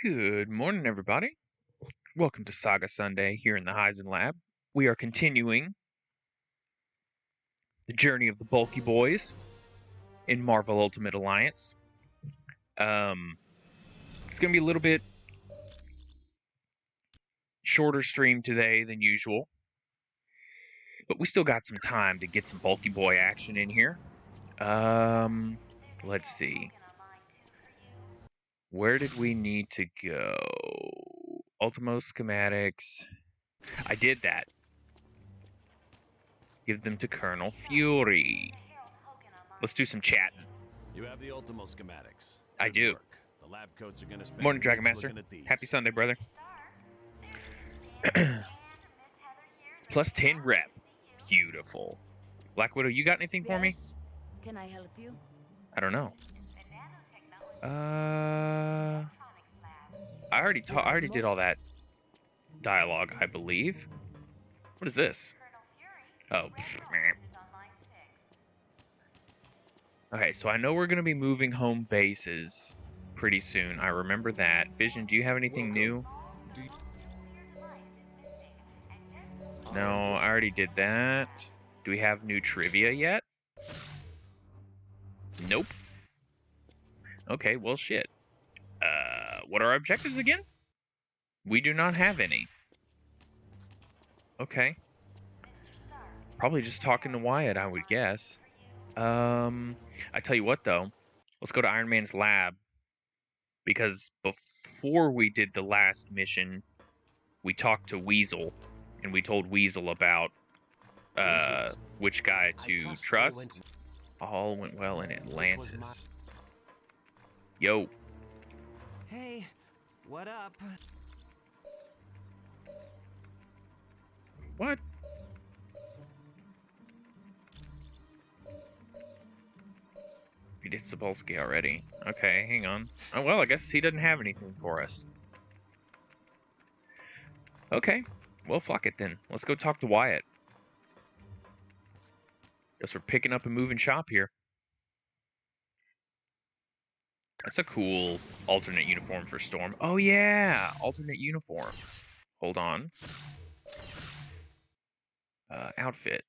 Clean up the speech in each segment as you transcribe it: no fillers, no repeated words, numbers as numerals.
Good morning, everybody. Welcome to Saga Sunday here in the Heisen Lab. We are continuing the journey of the Bulky Boiz in Marvel Ultimate Alliance. It's going to be a little bit shorter stream today than usual, but we still got some time to get some Bulky Boy action in here. Let's see. Where did we need to go? Ultimo schematics. I did that. Give them to Colonel Fury. Let's do some chatting. You have the Ultimo schematics. I do. The lab coats are going to spend Morning, Dragon Master. Happy Sunday, brother. Plus 10 rep. Beautiful. Black Widow, you got anything for me? Can I help you? I don't know. I already did all that dialogue, I believe. What is this? Oh. Okay, so I know we're going to be moving home bases pretty soon. I remember that. Vision, do you have anything new? No, I already did that. Do we have new trivia yet? Nope. Okay, well, shit. What are our objectives again? We do not have any. Okay. Probably just talking to Wyatt, I would guess. I tell you what, though. Let's go to Iron Man's lab. Because before we did the last mission, we talked to Weasel. And we told Weasel about which guy to trust. All went well in Atlantis. Yo. Hey, what up? What? We did Sapolsky already. Okay, hang on. Oh, well, I guess he doesn't have anything for us. Okay. Well, fuck it then. Let's go talk to Wyatt. Guess we're picking up and moving shop here. That's a cool alternate uniform for Storm. Oh, yeah! Alternate uniforms. Hold on. Outfit.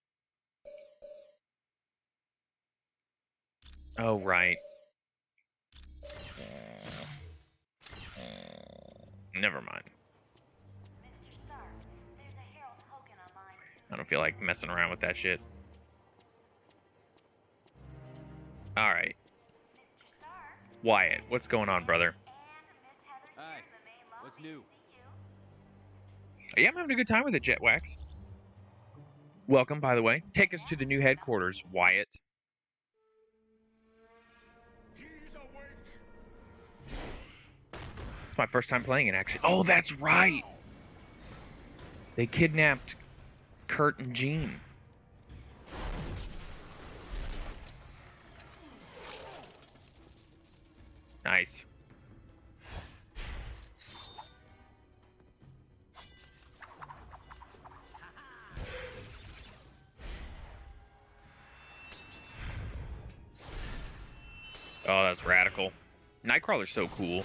Oh, right. Never mind. I don't feel like messing around with that shit. Alright. Wyatt, what's going on, brother? Hi. What's new? Yeah, I'm having a good time with it, Jetwax. Welcome, by the way. Take us to the new headquarters, Wyatt. It's my first time playing it, actually. Oh, that's right! They kidnapped Kurt and Jean. Nice. Oh, that's radical. Nightcrawler's so cool.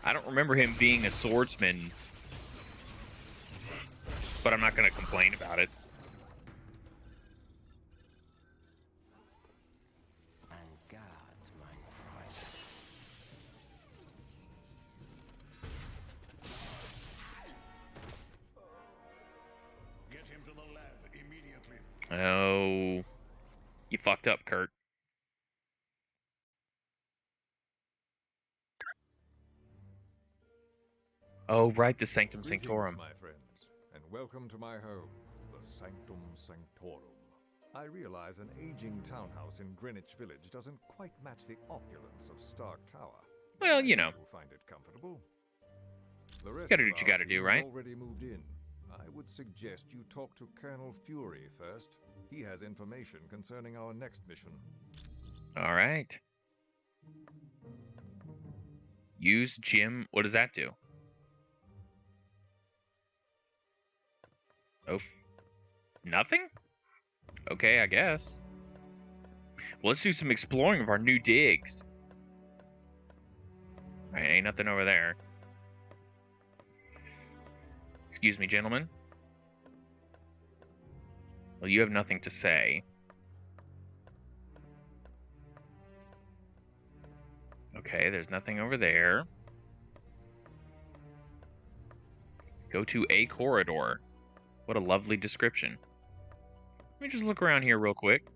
I don't remember him being a swordsman, but I'm not going to complain about it. Get him to the lab immediately. Oh, you fucked up, Kurt. Oh, right, the Sanctum Sanctorum. My friends, and welcome to my home, the Sanctum Sanctorum. I realize an aging townhouse in Greenwich Village doesn't quite match the opulence of Stark Tower. Well, you know. You'll find it comfortable. The rest Gotta do of what you our gotta do, team right? has already moved in. I would suggest you talk to Colonel Fury first. He has information concerning our next mission. All right. Use Jim. What does that do? Oh, nothing? Okay, I guess. Well, let's do some exploring of our new digs. All right, ain't nothing over there. Excuse me, gentlemen. Well, you have nothing to say. Okay, there's nothing over there. Go to a corridor. What a lovely description. Let me just look around here real quick.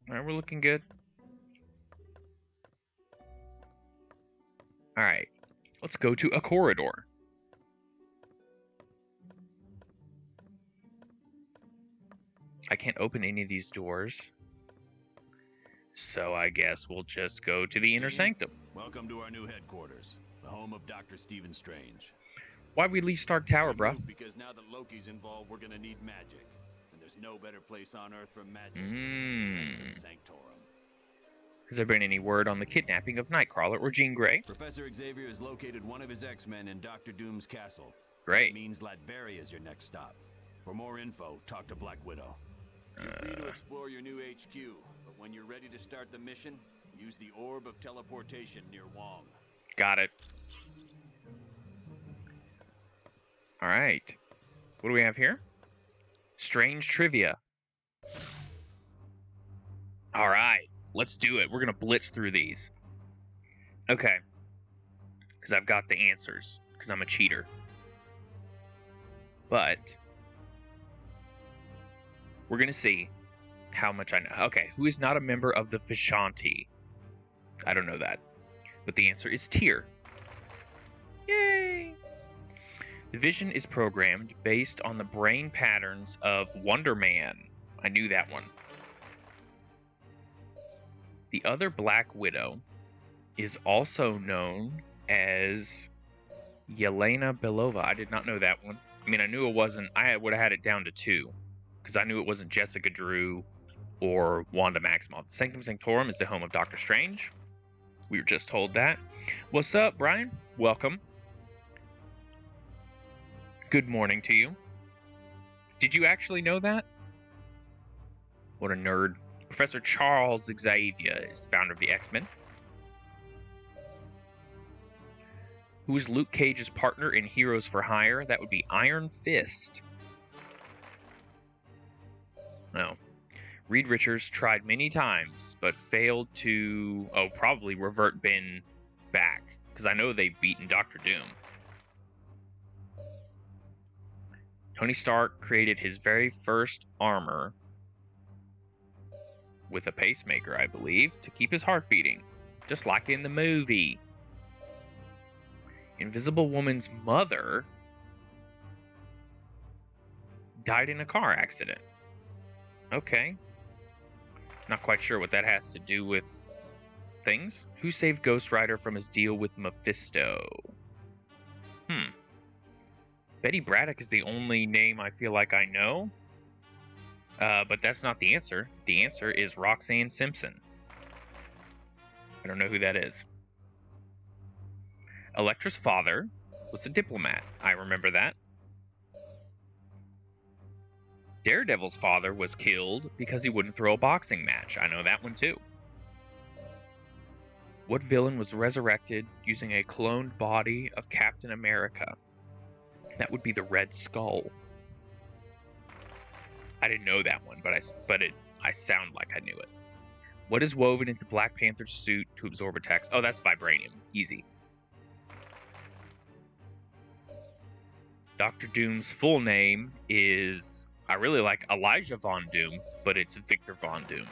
All right, we're looking good. All right, let's go to a corridor. I can't open any of these doors. So I guess we'll just go to the inner sanctum. Welcome to our new headquarters, the home of Dr. Stephen Strange. Why'd we leave Stark Tower, We bruh? moved because now that Loki's involved, we're gonna need magic. And there's no better place on Earth for magic than the Sanctum Sanctorum. Has there been any word on the kidnapping of Nightcrawler or Jean Grey? Professor Xavier has located one of his X-Men in Dr. Doom's castle. Great. That means Latveria is your next stop. For more info, talk to Black Widow. You're free to explore your new HQ, but when you're ready to start the mission, use the Orb of Teleportation near Wong. Got it. All right. What do we have here? Strange trivia. All right. Let's do it. We're going to blitz through these. Okay. Because I've got the answers. Because I'm a cheater. But we're going to see how much I know. Okay. Who is not a member of the Vishanti? I don't know that. But the answer is Tyr. Yay! The Vision is programmed based on the brain patterns of Wonder Man. I knew that one. The other Black Widow is also known as Yelena Belova. I did not know that one. I mean, I knew it wasn't. I would have had it down to 2. Because I knew it wasn't Jessica Drew or Wanda Maximoff. The Sanctum Sanctorum is the home of Doctor Strange. We were just told that. What's up, Brian? Welcome. Good morning to you. Did you actually know that? What a nerd. Professor Charles Xavier is the founder of the X-Men. Who is Luke Cage's partner in Heroes for Hire? That would be Iron Fist. No. Reed Richards tried many times, but failed to, probably revert Ben back. Because I know they've beaten Dr. Doom. Tony Stark created his very first armor with a pacemaker, I believe, to keep his heart beating. Just like in the movie. Invisible Woman's mother died in a car accident. Okay. Not quite sure what that has to do with things. Who saved Ghost Rider from his deal with Mephisto? Betty Braddock is the only name I feel like I know. But that's not the answer. The answer is Roxanne Simpson. I don't know who that is. Elektra's father was a diplomat. I remember that. Daredevil's father was killed because he wouldn't throw a boxing match. I know that one too. What villain was resurrected using a cloned body of Captain America? That would be the Red Skull. I didn't know that one, but I sound like I knew it. What is woven into Black Panther's suit to absorb attacks? Oh, that's vibranium. Easy. Dr. Doom's full name is... I really like Elijah Von Doom, but it's Victor Von Doom.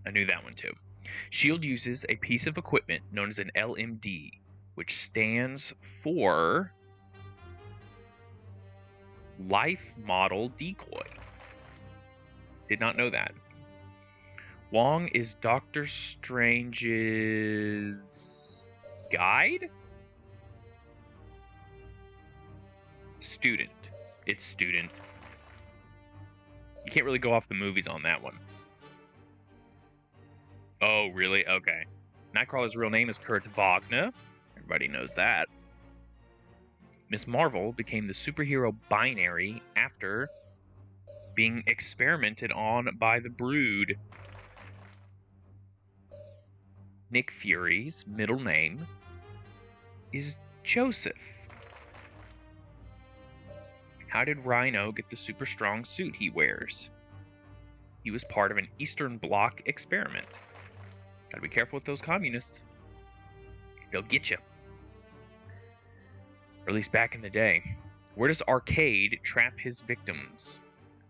I knew that one too. S.H.I.E.L.D. uses a piece of equipment known as an LMD, which stands for Life Model Decoy. Did not know that. Wong is Doctor Strange's guide? Student. It's student. You can't really go off the movies on that one. Oh, really? Okay. Nightcrawler's real name is Kurt Wagner. Everybody knows that. Miss Marvel became the superhero binary after being experimented on by the Brood. Nick Fury's middle name is Joseph. How did Rhino get the super strong suit he wears? He was part of an Eastern Bloc experiment. Gotta be careful with those communists. They'll get you. Or at least back in the day. Where does Arcade trap his victims?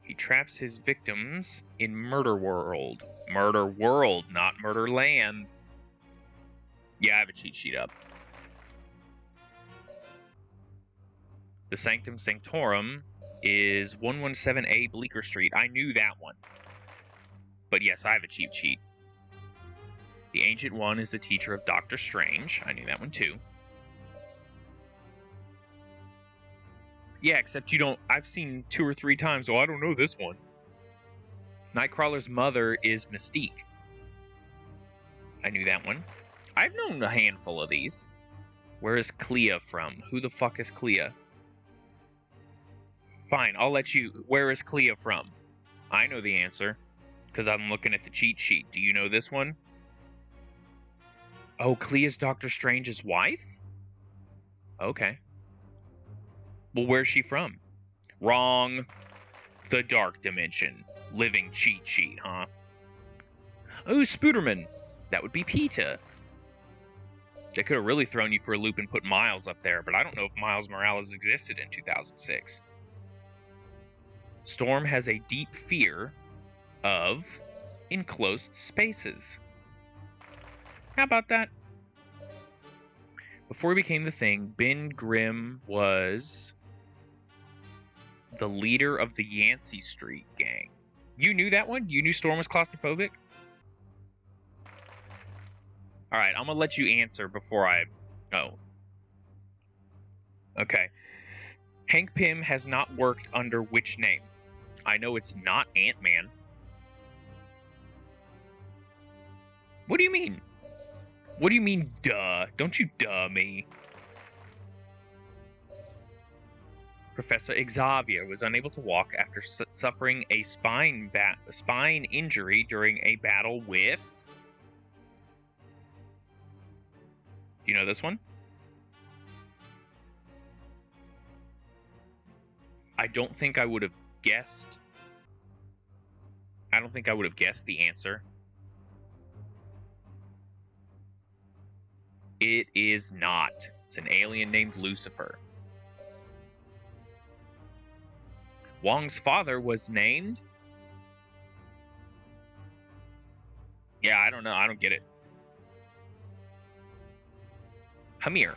He traps his victims in Murderworld. Murderworld, not Murderland. Yeah, I have a cheat sheet up. The Sanctum Sanctorum is 117A Bleecker Street. I knew that one. But yes, I have a cheap sheet. The Ancient One is the teacher of Doctor Strange. I knew that one too. Yeah, except you don't... I've seen 2 or 3 times, so I don't know this one. Nightcrawler's mother is Mystique. I knew that one. I've known a handful of these. Where is Clea from? Who the fuck is Clea? Fine, I'll let you... Where is Clea from? I know the answer, because I'm looking at the cheat sheet. Do you know this one? Oh, Clea's Doctor Strange's wife? Okay. Well, where's she from? Wrong. The Dark Dimension. Living cheat sheet, huh? Oh, Spooderman. That would be Peter. They could have really thrown you for a loop and put Miles up there, but I don't know if Miles Morales existed in 2006. Storm has a deep fear of enclosed spaces. How about that? Before he became the Thing, Ben Grimm was the leader of the Yancey Street gang. You knew that one? You knew Storm was claustrophobic? Alright, I'm gonna let you answer before I... Oh. Okay. Hank Pym has not worked under which name? I know it's not Ant-Man. What do you mean? What do you mean, duh? Don't you duh me. Professor Xavier was unable to walk after suffering a spine injury during a battle with... Do you know this one? I don't think I would have guessed. I don't think I would have guessed the answer. It is not. It's an alien named Lucifer. Wong's father was named... Yeah, I don't know. I don't get it. Hamir.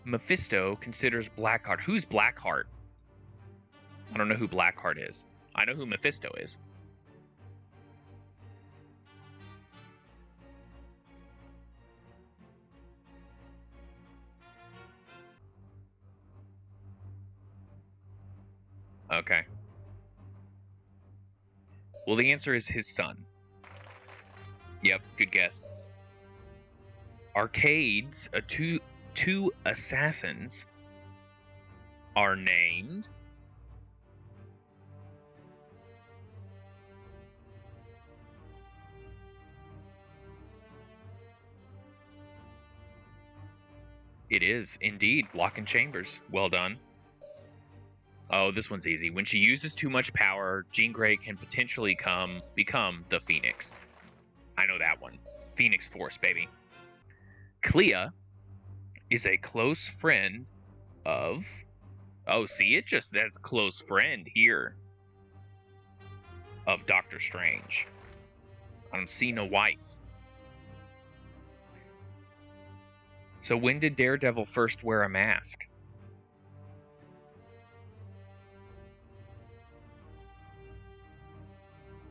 Mephisto considers Blackheart. Who's Blackheart? I don't know who Blackheart is. I know who Mephisto is. Okay. Well, the answer is his son. Yep, good guess. Arcades, two assassins are named It is indeed Lock and Chambers. Well done. Oh, this one's easy. When she uses too much power, Jean Grey can potentially become the Phoenix. I know that one. Phoenix Force, baby. Clea is a close friend of... Oh, see, it just says close friend here. Of Doctor Strange. I don't see no wife. So when did Daredevil first wear a mask?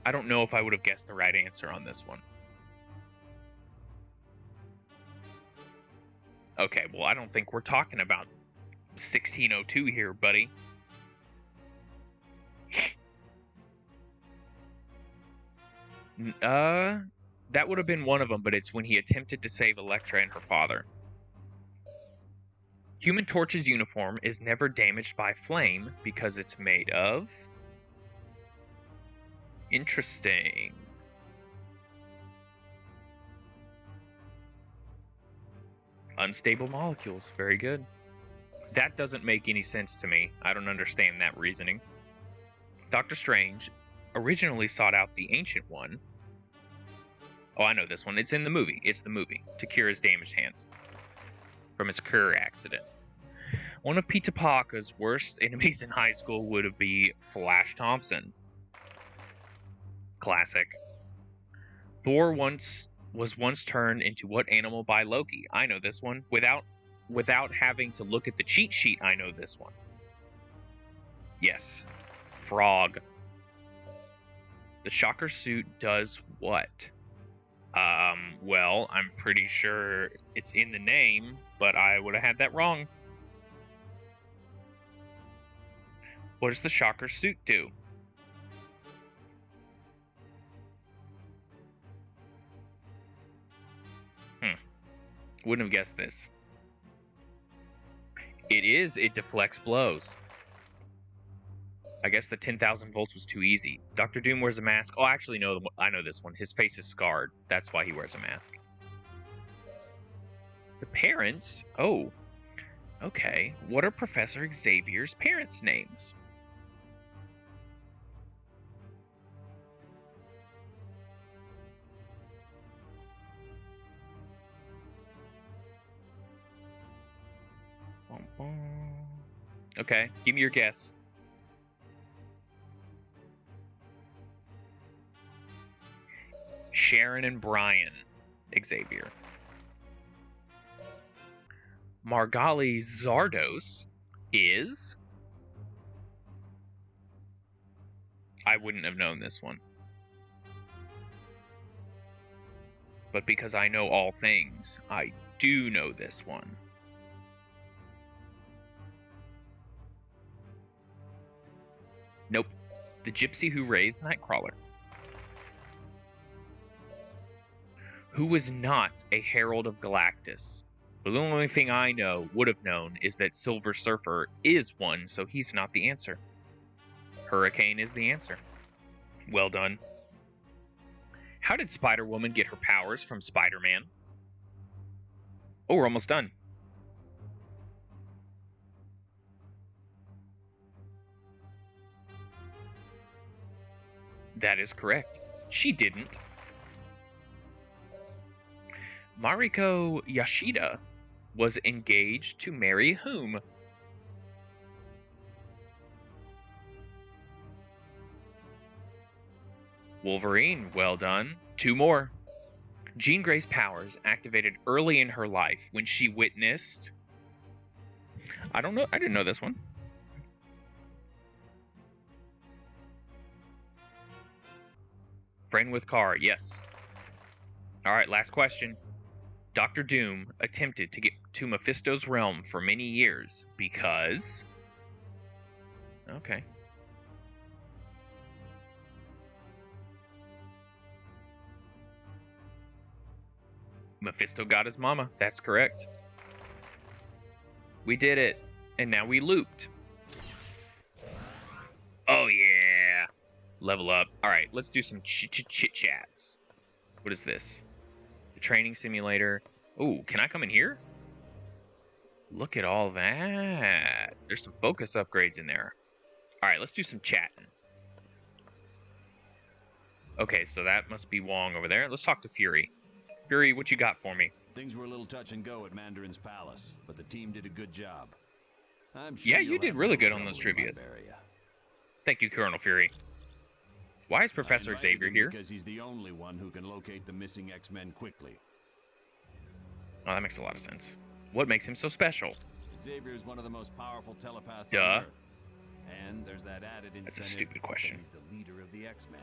I don't know if I would have guessed the right answer on this one. Okay, well, I don't think we're talking about 1602 here, buddy. That would have been one of them, but it's when he attempted to save Elektra and her father. Human Torch's uniform is never damaged by flame because it's made of... Interesting. Unstable molecules. Very good. That doesn't make any sense to me. I don't understand that reasoning. Doctor Strange originally sought out the Ancient One. Oh, I know this one. It's in the movie. It's the movie. To cure his damaged hands from his car accident. One of Peter Parker's worst enemies in high school would be Flash Thompson. Classic. Thor was once turned into what animal by Loki? I know this one. Without having to look at the cheat sheet, I know this one. Yes. Frog. The Shocker suit does what? Well, I'm pretty sure it's in the name, but I would have had that wrong. What does the Shocker suit do? Wouldn't have guessed this. It deflects blows. I guess the 10,000 volts was too easy. Dr. Doom wears a mask. Oh, actually, no, I know this one. His face is scarred. That's why he wears a mask. The parents? Oh, okay. What are Professor Xavier's parents' names? Okay, give me your guess. Sharon and Brian Xavier. Margali Zardos is... I wouldn't have known this one. But because I know all things, I do know this one. Nope. The gypsy who raised Nightcrawler. Who was not a Herald of Galactus. But the only thing I would have known, is that Silver Surfer is one, so he's not the answer. Hurricane is the answer. Well done. How did Spider-Woman get her powers from Spider-Man? Oh, we're almost done. That is correct. She didn't. Mariko Yashida was engaged to marry whom? Wolverine, well done. Two more. Jean Grey's powers activated early in her life when she witnessed... I don't know. I didn't know this one. Friend with car, yes. Alright, last question. Dr. Doom attempted to get to Mephisto's realm for many years because... Okay. Mephisto got his mama. That's correct. We did it. And now we looped. Oh, yeah. Level up. All right, let's do some chit-chats. What is this? The training simulator. Ooh, can I come in here? Look at all that. There's some focus upgrades in there. All right, let's do some chatting. Okay, so that must be Wong over there. Let's talk to Fury. Fury, what you got for me? Things were a little touch and go at Mandarin's palace, but the team did a good job. I'm sure Yeah, you you'll did have really no good on those trouble in trivias. Latveria. Thank you, Colonel Fury. Why is I Professor invited Xavier him here? because he's the only one who can locate the missing X-Men quickly. Oh, that makes a lot of sense. What makes him so special? Xavier is one of the most powerful telepaths Duh. on Earth. And there's that added incentive That's a stupid question. that he's the leader of the X-Men.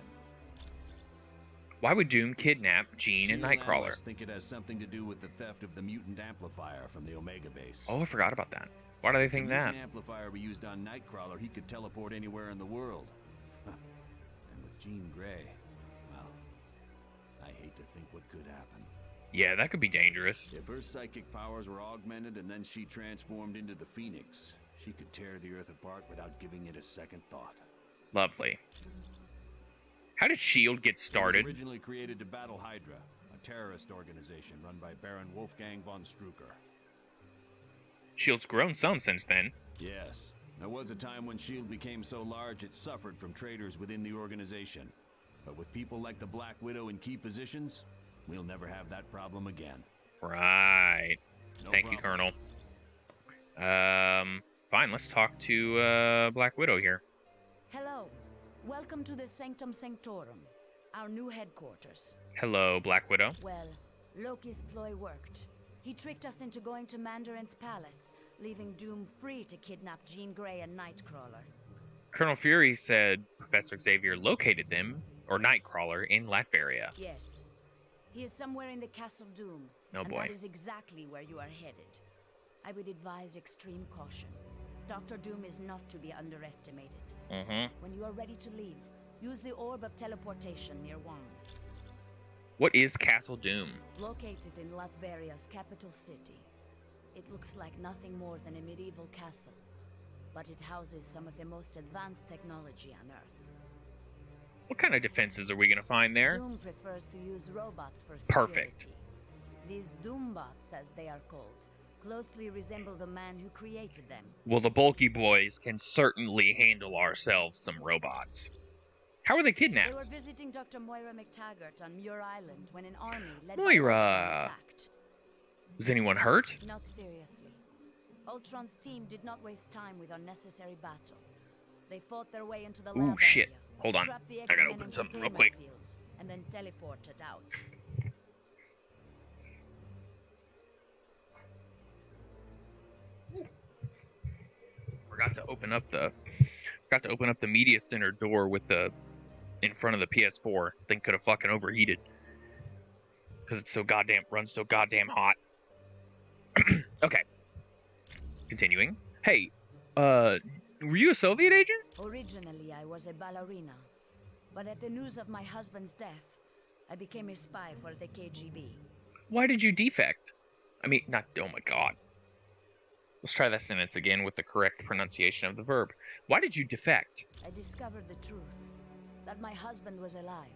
Why would Doom kidnap Jean and Shield Nightcrawler? analysts think it has something to do with the theft of the mutant amplifier from the Omega base. Oh, I forgot about that. Why do they think the that? mutant amplifier we used on Nightcrawler, he could teleport anywhere in the world. And with Jean Grey, well, I hate to think what could happen. Yeah, that could be dangerous. If her psychic powers were augmented and then she transformed into the Phoenix, she could tear the Earth apart without giving it a second thought. Lovely. How did S.H.I.E.L.D. get It started? was originally created to battle Hydra, a terrorist organization run by Baron Wolfgang von Strucker. S.H.I.E.L.D's grown some since then. Yes, there was a time when S.H.I.E.L.D. became so large it suffered from traitors within the organization. But with people like the Black Widow in key positions, we'll never have that problem again. Right. No Thank you, problem. Colonel. Fine, let's talk to Black Widow here. Hello. Welcome to the Sanctum Sanctorum, our new headquarters. Hello, Black Widow. Well, Loki's ploy worked. He tricked us into going to Mandarin's palace, leaving Doom free to kidnap Jean Grey and Nightcrawler. Colonel Fury said Professor Xavier located them, or Nightcrawler, in Latveria. Yes. He is somewhere in the Castle Doom. Oh and boy. that is exactly where you are headed. I would advise extreme caution. Dr. Doom is not to be underestimated. Mm-hmm. When you are ready to leave, use the orb of teleportation near Wong. What is Castle Doom? Located in Latveria's capital city. It looks like nothing more than a medieval castle, but it houses some of the most advanced technology on Earth. What kind of defenses are we going to find there? Doom prefers to use robots for security. Perfect. These Doombots, as they are called, closely resemble the man who created them. Well, the Bulky Boiz can certainly handle ourselves some robots. How were they They kidnapped? were visiting Dr. Moira McTaggart on Muir Island when an army led Moira. by Ultron attacked. Was anyone hurt? Not seriously. Ultron's team did not waste time with unnecessary battle. They fought their way into the Ooh, lab shit. area, Hold on. trapped the I gotta X-Men open in something real containment quick. fields, and then teleported out. Forgot to open up the media center door with the in front of the PS4. Thing could have fucking overheated because it's runs so goddamn hot. Okay. Continuing. Hey, were you a Soviet agent? Originally, I was a ballerina, but at the news of my husband's death, I became a spy for the KGB. Why did you defect? I mean, not. Oh my god. Let's try that sentence again with the correct pronunciation of the verb. Why did you defect? I discovered the truth, that my husband was alive.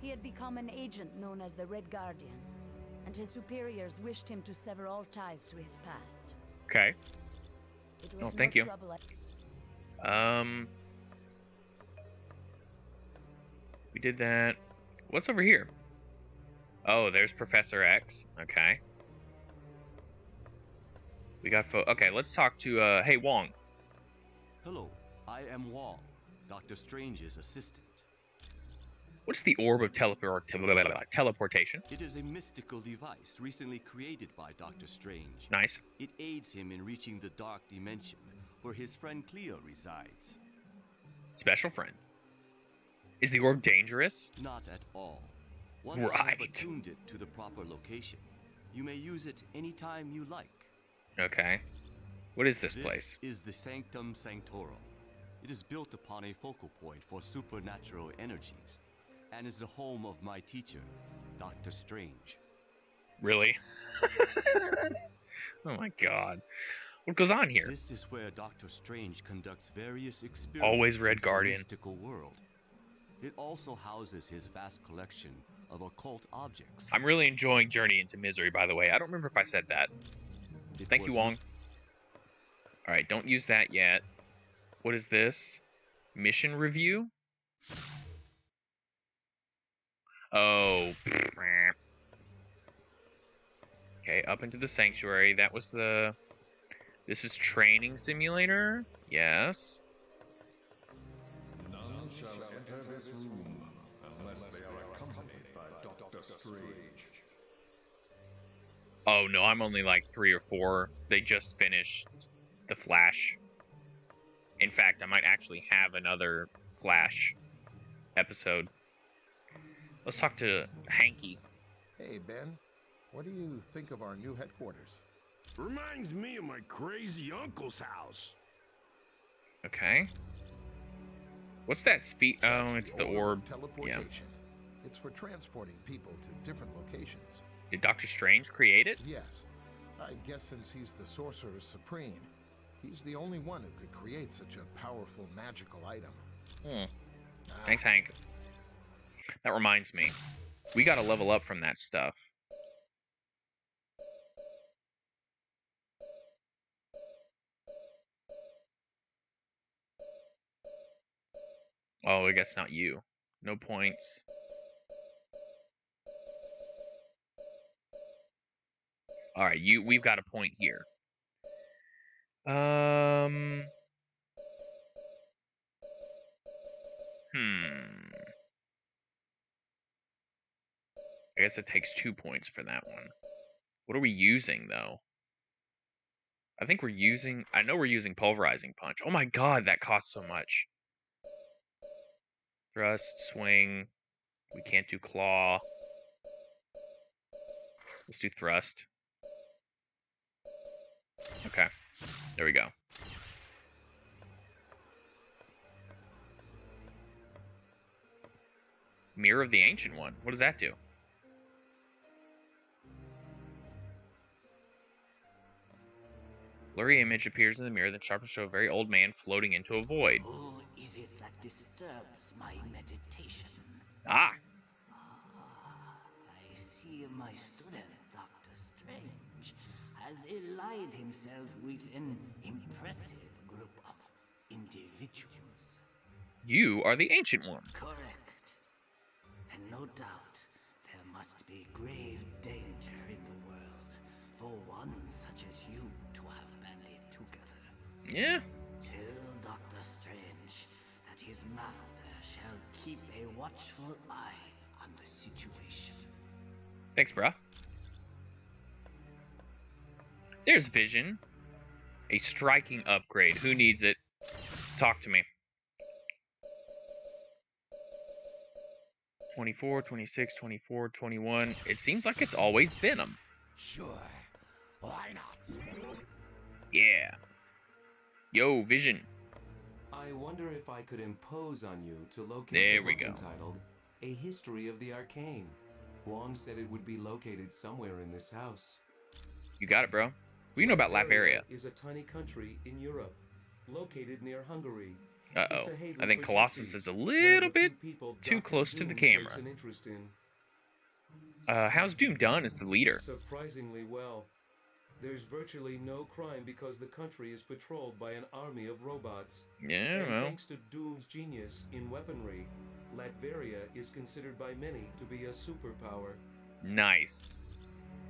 He had become an agent known as the Red Guardian, and his superiors wished him to sever all ties to his past. Okay. It Oh, was thank no you. trouble. We did that. What's over here? Oh, there's Professor X. Okay. We got okay, let's talk to, hey, Wong. Hello, I am Wong, Doctor Strange's assistant. What's the orb of teleportation? It is a mystical device recently created by Doctor Strange. Nice. It aids him in reaching the dark dimension, where his friend Cleo resides. Special friend. Is the orb dangerous? Not at all. Once I have Right. attuned it to the proper location, you may use it anytime you like. Okay. What is this This place? is the Sanctum Sanctorum. It is built upon a focal point for supernatural energies, and is the home of my teacher, Doctor Strange. Really? Oh my god. What goes on here? This is where Doctor Strange conducts various experiments Always Red into the Guardian. mystical world. It also houses his vast collection of occult objects. I'm really enjoying Journey into Misery, by the way. I don't remember if I said that. Thank you, Wong. Alright, don't use that yet. What is this? Mission review? Oh. Okay, up into the sanctuary. That was the... This is training simulator? Yes. None shall enter this room unless they are accompanied by Doctor Strange. Oh no, I'm only like 3 or 4. They just finished the Flash. In fact, I might actually have another Flash episode. Let's talk to Hanky. Hey, Ben. What do you think of our new headquarters? Reminds me of my crazy uncle's house. Okay. What's that speed? Oh, it's the orb. Of teleportation. It's for transporting people to different locations. Did Doctor Strange create it? Yes. I guess since he's the Sorcerer Supreme, he's the only one who could create such a powerful magical item. Thanks, Hank. That reminds me. We gotta level up from that stuff. Oh, I guess not you. No points. Alright, we've got a point here. I guess it takes 2 points for that one. What are we using, though? I think we're using... I know we're using Pulverizing Punch. Oh my god, that costs so much. Thrust, swing. We can't do Claw. Let's do Thrust. Okay. There we go. Mirror of the Ancient One. What does that do? Blurry image appears in the mirror that sharpens show a very old man floating into a void. Who is it that disturbs my meditation? Ah! I see my student, Doctor Strange, has allied himself with an impressive group of individuals. You are the Ancient One. Correct. And no doubt, there must be grave danger in the world for one such as you to have banded together. Yeah. Tell Doctor Strange that his master shall keep a watchful eye on the situation. Thanks, bruh. There's Vision. A striking upgrade. Who needs it? Talk to me. 24, 26, 24, 21. It seems like it's always Venom. Sure. Why not? Yeah. Yo, Vision. I wonder if I could impose on you to locate There the we book go. entitled A History of the Arcane. Wong said it would be located somewhere in this house. You got it, bro. What do you know about Latveria? Is a tiny country in Europe, located near Hungary. Uh-oh. It's a haven I think for Colossus gypsies, is a one of little the bit few people too Dr. close to the Doom camera. takes an interest in. How's Doom done as the leader? Surprisingly well. There's virtually no crime because the country is patrolled by an army of robots. Yeah, And well. thanks to Doom's genius in weaponry, Latveria is considered by many to be a superpower. Nice.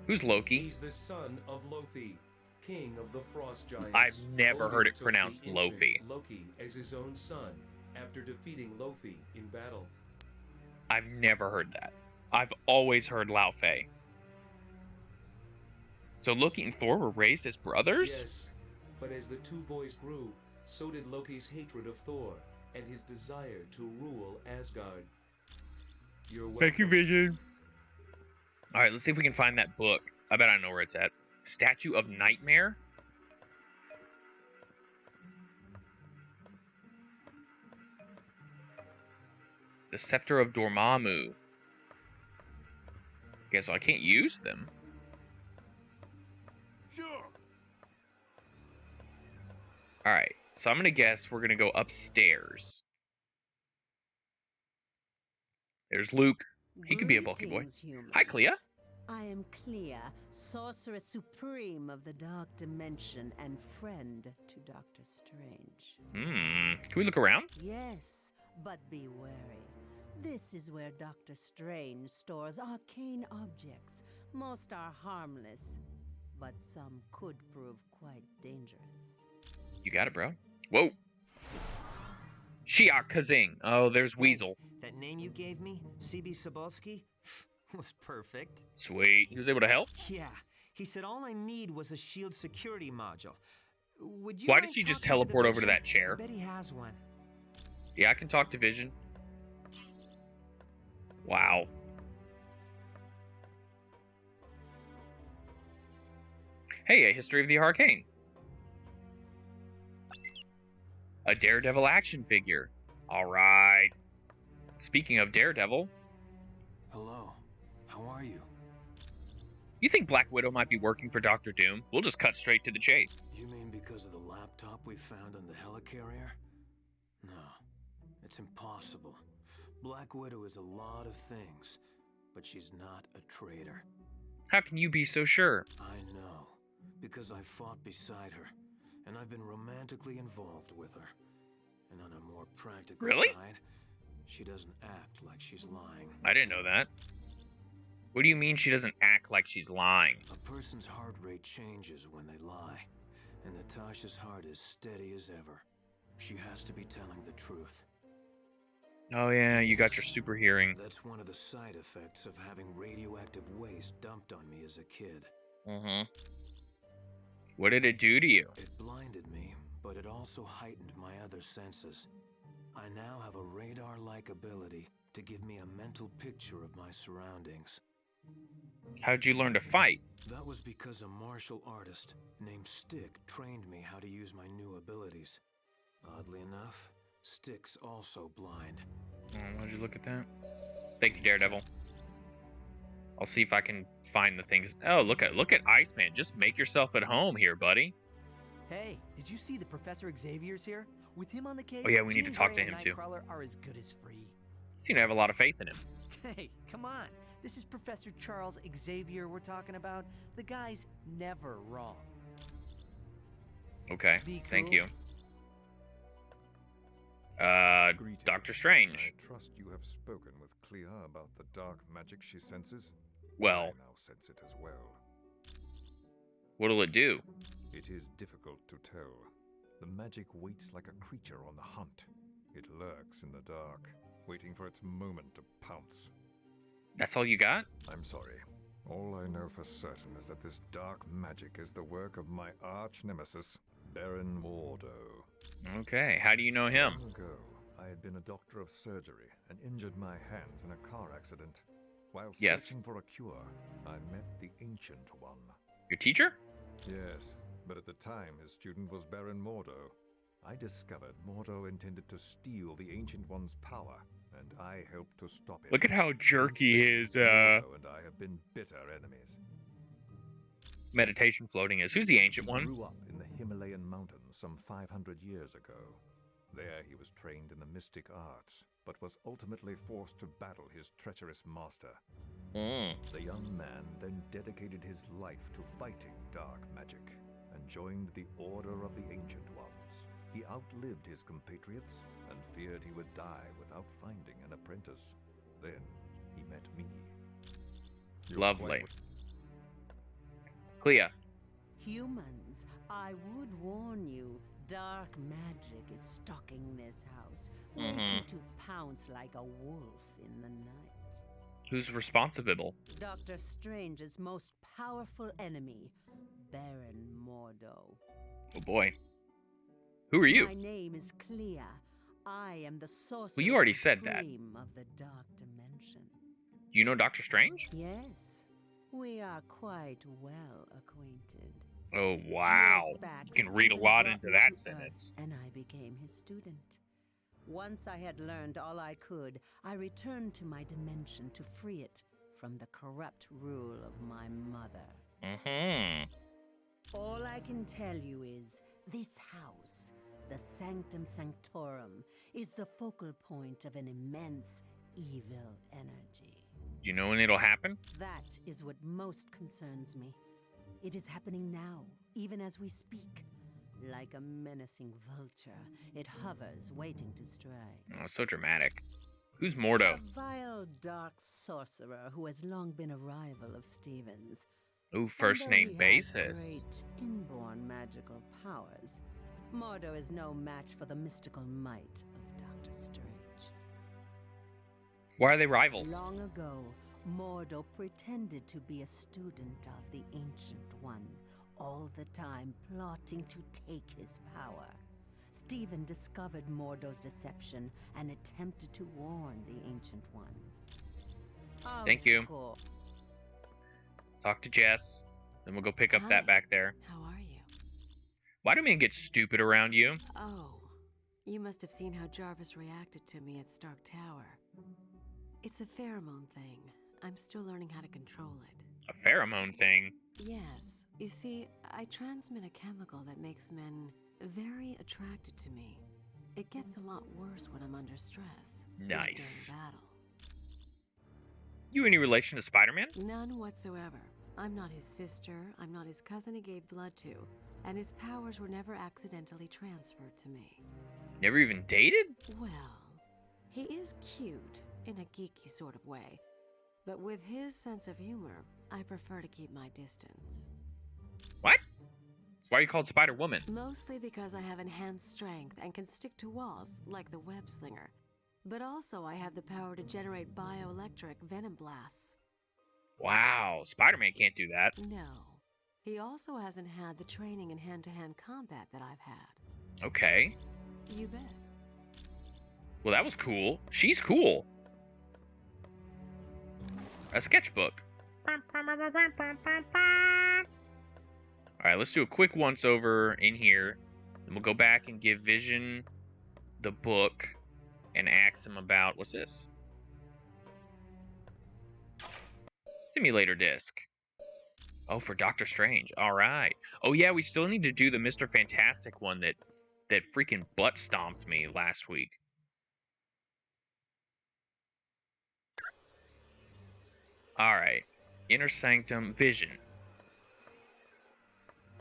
Who's Loki? He's the son of Loki, king of the Frost Giants. I've never Odin heard it took pronounced the infant Lofi. Loki as his own son after defeating Loki in battle. I've never heard that. I've always heard Lao Fei. So Loki and Thor were raised as brothers? Yes, but as the two boys grew, so did Loki's hatred of Thor and his desire to rule Asgard. You're welcome. Thank you, Vision. Alright, let's see if we can find that book. I bet I know where it's at. Statue of Nightmare? The Scepter of Dormammu. Okay, so I can't use them. All right. So I'm going to guess we're going to go upstairs. There's Luke. He could be a bulky boy. Greetings, humans. Hi, Clea. I am Clea, sorceress supreme of the Dark Dimension and friend to Doctor Strange. Can we look around? Yes, but be wary. This is where Doctor Strange stores arcane objects. Most are harmless, but some could prove quite dangerous. You got it, bro. Whoa. Shia Kazing. Oh, there's Weasel. That name you gave me, CB Sobolski, was perfect. Sweet. He was able to help? Yeah, he said all I need was a shield security module. Would you Why mind did she just talking to teleport the over to Vision? that chair? I bet he has one. Yeah, I can talk to Vision. Wow. Hey, a history of the arcane. A Daredevil action figure. All right. Speaking of Daredevil, Hello. How are you? you think Black Widow might be working for Doctor Doom? We'll just cut straight to the chase. You mean because of the laptop we found on the helicarrier? No, it's impossible. Black Widow is a lot of things, but she's not a traitor. How can you be so sure? I know, because I fought beside her, and I've been romantically involved with her. And on a more practical Really? side, she doesn't act like she's lying. I didn't know that. What do you mean she doesn't act like she's lying? A person's heart rate changes when they lie, and Natasha's heart is steady as ever. She has to be telling the truth. Oh yeah, you got your super hearing. That's one of the side effects of having radioactive waste dumped on me as a kid. Mm-hmm. What did it do to you? It blinded me, but it also heightened my other senses. I now have a radar-like ability to give me a mental picture of my surroundings. How'd you learn to fight? That was because a martial artist named Stick trained me how to use my new abilities. Oddly enough, Stick's also blind. Why'd you look at that? Thank you, Daredevil. I'll see if I can find the things. Oh, look at Iceman. Just make yourself at home here, buddy. Hey, did you see the Professor Xavier's here? With him on the case, Oh yeah, we need to Jean talk Grey to and him too. Nightcrawler are as good as free. Seem to have a lot of faith in him. Hey, come on. This is Professor Charles Xavier we're talking about. The guy's never wrong. Okay, Be thank cool. you. Greetings. Doctor Strange. I trust you have spoken with Clea about the dark magic she senses. Well, I now sense it as well. what'll it do? It is difficult to tell. The magic waits like a creature on the hunt. It lurks in the dark, waiting for its moment to pounce. That's all you got? I'm sorry. All I know for certain is that this dark magic is the work of my arch nemesis, Baron Mordo. Okay, how do you know him? Long ago, I had been a doctor of surgery and injured my hands in a car accident. While Yes. searching for a cure, I met the Ancient One. Your teacher? Yes, but at the time his student was Baron Mordo. I discovered Mordo intended to steal the Ancient One's power, and I helped to stop it. Look at how jerky Since then, his Mordo and I have been bitter enemies. meditation floating is. Who's the ancient He one? grew up in the Himalayan mountains some 500 years ago. There he was trained in the mystic arts, but was ultimately forced to battle his treacherous master. The young man then dedicated his life to fighting dark magic and joined the Order of the Ancient Ones. He outlived his compatriots and feared he would die without finding an apprentice. Then he met me. You're Lovely. quite- Clea. Humans, I would warn you, dark magic is stalking this house, waiting to pounce like a wolf in the night. Who's responsible? Doctor Strange's most powerful enemy, Baron Mordo. Oh boy. Who are you? My name is Clea. I am the sorceress Well, you already said that. supreme of the Dark Dimension. You know Doctor Strange? Yes, we are quite well acquainted. Oh wow. Years back, You can read a Stephen lot brought into me that to sentence. Earth, and I became his student. Once I had learned all I could, I returned to my dimension to free it from the corrupt rule of my mother. Mm-hmm. All I can tell you is This house, the Sanctum Sanctorum, is the focal point of an immense evil energy. You know when it'll happen? That is what most concerns me. It is happening now, even as we speak. Like a menacing vulture, it hovers, waiting to strike. Oh, so dramatic. Who's Mordo? A vile, dark sorcerer who has long been a rival of Stephen's. Ooh, first name basis. Great inborn magical powers. Mordo is no match for the mystical might of Dr. Strange. Why are they rivals? Long ago, Mordo pretended to be a student of the Ancient One, all the time plotting to take his power. Stephen discovered Mordo's deception and attempted to warn the Ancient One. Thank you. Talk to Jess, then we'll go pick up that back there. How are you? Why do men get stupid around you? Oh, you must have seen how Jarvis reacted to me at Stark Tower. It's a pheromone thing. I'm still learning how to control it. A pheromone thing? Yes. You see, I transmit a chemical that makes men very attracted to me. It gets a lot worse when I'm under stress. Nice. During battle. You any relation to Spider-Man? None whatsoever. I'm not his sister, I'm not his cousin he gave blood to, and his powers were never accidentally transferred to me. Never even dated? Well, he is cute, in a geeky sort of way. But with his sense of humor, I prefer to keep my distance. What? Why are you called Spider-Woman? Mostly because I have enhanced strength and can stick to walls, like the web slinger. But also I have the power to generate bioelectric venom blasts. Wow, Spider-Man can't do that. No. He also hasn't had the training in hand-to-hand combat that I've had. Okay. You bet. Well, that was cool. She's cool. A sketchbook. Alright, let's do a quick once-over in here. Then we'll go back and give Vision the book and ask him about... What's this? Simulator disc. Oh, for Doctor Strange. Alright. Oh, yeah, we still need to do the Mr. Fantastic one that freaking butt-stomped me last week. Alright. Inner Sanctum Vision.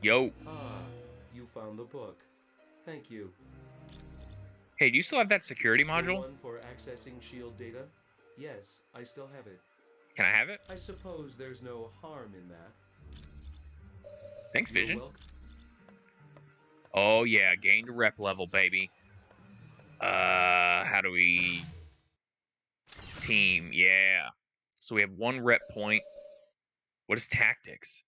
Yo. Ah, you found the book. Thank you. Hey, do you still have that security The module? one for accessing shield data? Yes, I still have it. Can I have it? I suppose there's no harm in that. Thanks, You're Vision. welcome. Oh, yeah. Gained a rep level, baby. How do we... Team, yeah. So we have 1 rep point. What is tactics?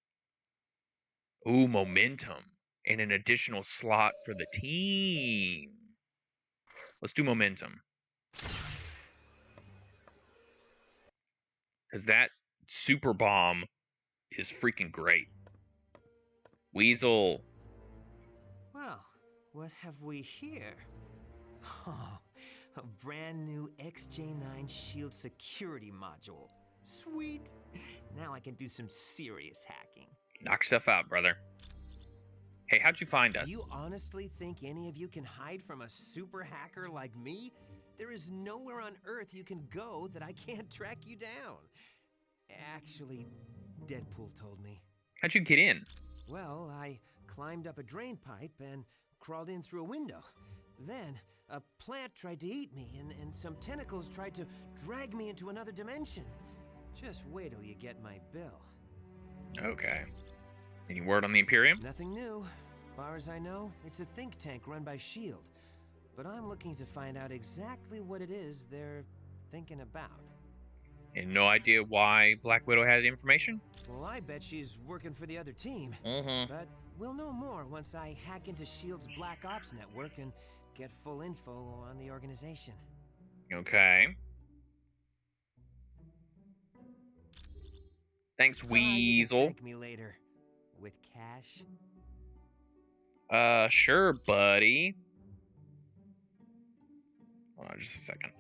Ooh, momentum. And an additional slot for the team. Let's do momentum. Because that super bomb is freaking great. Weasel. Well, what have we here? Oh, a brand new XJ9 Shield security module. Sweet! Now I can do some serious hacking. Knock stuff out, brother. Hey, how'd you find us? Do you honestly think any of you can hide from a super hacker like me? There is nowhere on Earth you can go that I can't track you down. Actually, Deadpool told me. How'd you get in? Well, I climbed up a drain pipe and crawled in through a window. Then, a plant tried to eat me, and some tentacles tried to drag me into another dimension. Just wait till you get my bill. Okay. Any word on the Imperium? Nothing new. Far as I know, it's a think tank run by S.H.I.E.L.D. But I'm looking to find out exactly what it is they're thinking about. And no idea why Black Widow had the information? Well, I bet she's working for the other team. Mm-hmm. But we'll know more once I hack into S.H.I.E.L.D.'s Black Ops network and get full info on the organization. Okay. Thanks, Weasel. Thank me later. With cash? Sure, buddy. Hold on just a second.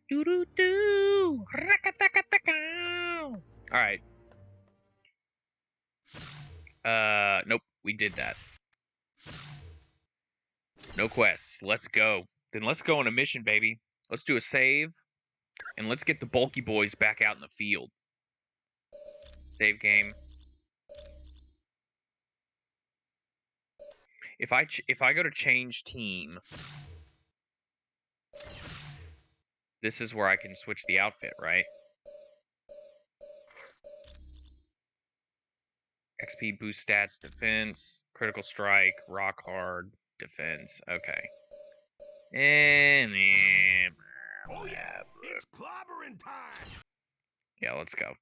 Do-do-do. Alright. Nope. We did that. No quests. Let's go. Then let's go on a mission, baby. Let's do a save. And let's get the Bulky Boys back out in the field. Save game. If I go to change team, this is where I can switch the outfit, right? XP boost stats, defense, critical strike, rock hard, defense. Okay. And oh yeah, it's clobbering time. Yeah, let's go.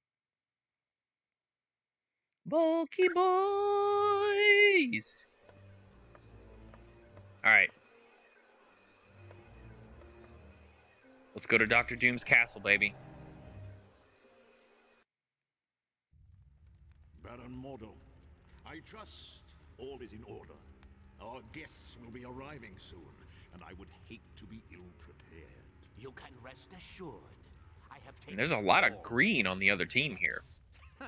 Bulky Boiz. All right. Let's go to Dr. Doom's castle, baby. Baron Mordo, I trust all is in order. Our guests will be arriving soon, and I would hate to be ill-prepared. You can rest assured. I have taken. And there's a lot of green on the other team here. Huh.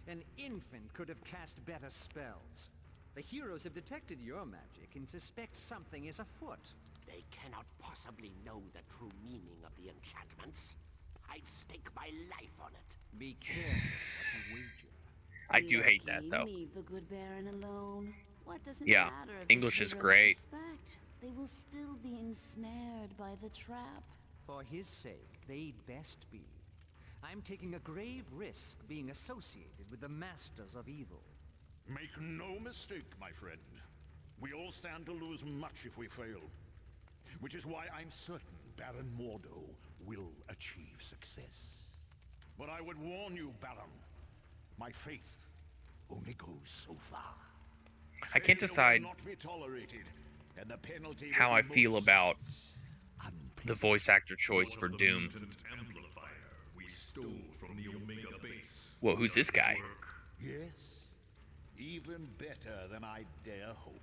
An infant could have cast better spells. The heroes have detected your magic and suspect something is afoot. They cannot possibly know the true meaning of the enchantments. I'd stake my life on it. Be careful what you wager. I do hate that, though. Leave the good Baron alone. What does it Yeah, matter if English the is heroes great. suspect? They will still be ensnared by the trap. For his sake, they'd best be. I'm taking a grave risk being associated with the masters of evil. Make no mistake, my friend. We all stand to lose much if we fail. Which is why I'm certain Baron Mordo will achieve success. But I would warn you, Baron. My faith only goes so far. I can't decide how I feel about the voice actor choice for Doom. Whoa, who's this guy? Yes, even better than I dare hope.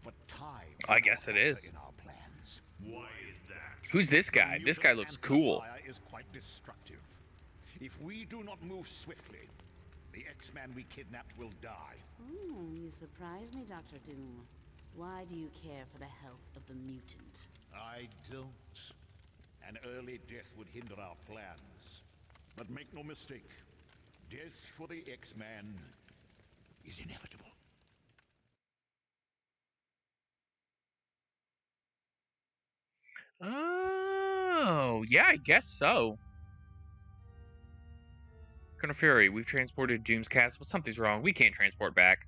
But time. I guess it is. In our plans. Why is that? Who's this guy? This guy looks cool. Is quite destructive. If we do not move swiftly, the X-Man we kidnapped will die. You surprise me, Dr. Doom. Why do you care for the health of the mutant? I don't. An early death would hinder our plans. But make no mistake, death for the X-Man is inevitable. Oh, yeah, I guess so. Colonel Fury, we've transported Doom's castle. Something's wrong. We can't transport back.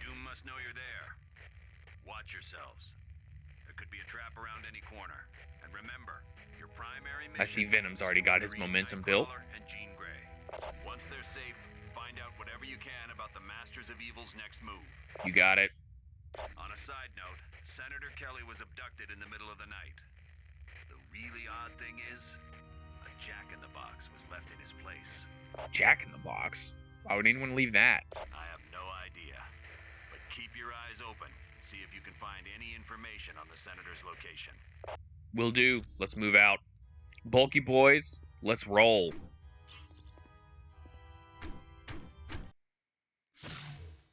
Doom must know you're there. Watch yourselves. There could be a trap around any corner. And remember, your primary mission. I see Venom's already got his momentum built. And Jean Grey. Once they're safe, find out whatever you can about the Masters of Evil's next move. You got it. On a side note, Senator Kelly was abducted in the middle of the night. The really odd thing is, a jack-in-the-box was left in his place. Jack-in-the-box? Why would anyone leave that? I have no idea. But keep your eyes open. See if you can find any information on the Senator's location. Will do. Let's move out. Bulky Boiz, let's roll.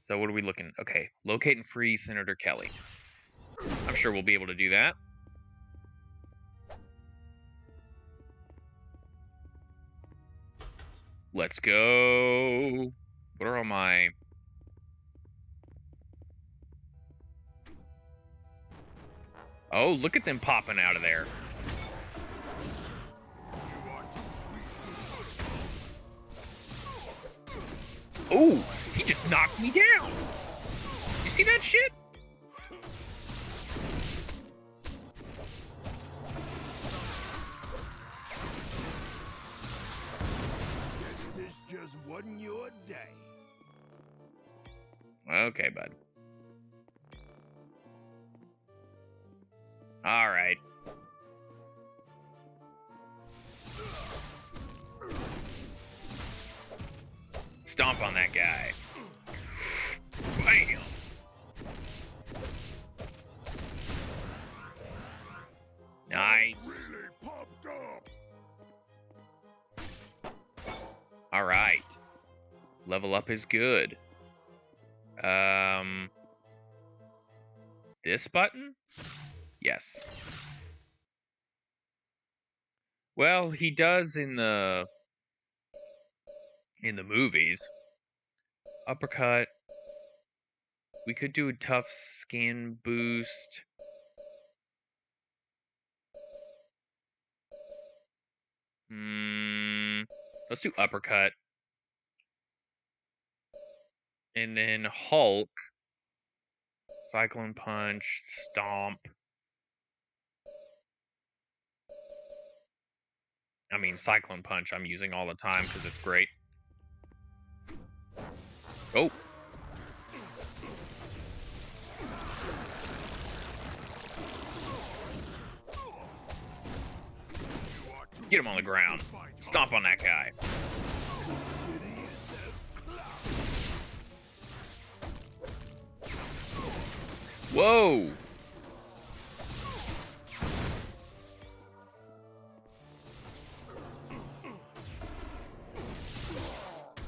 So what are we looking? Okay, locate and free Senator Kelly. I'm sure we'll be able to do that. Let's go. What are all my... Oh, look at them popping out of there. Oh, he just knocked me down. You see that shit? This just wasn't your day. Okay, bud. All right. Stomp on that guy. Bam. Nice. Really popped up. Alright. Level up is good. This button? Yes. Well, he does in the movies. Uppercut. We could do a tough skin boost. Let's do uppercut. And then Hulk. Cyclone punch, stomp. I mean, cyclone punch I'm using all the time because it's great. Oh. Get him on the ground. Stomp on that guy. Whoa!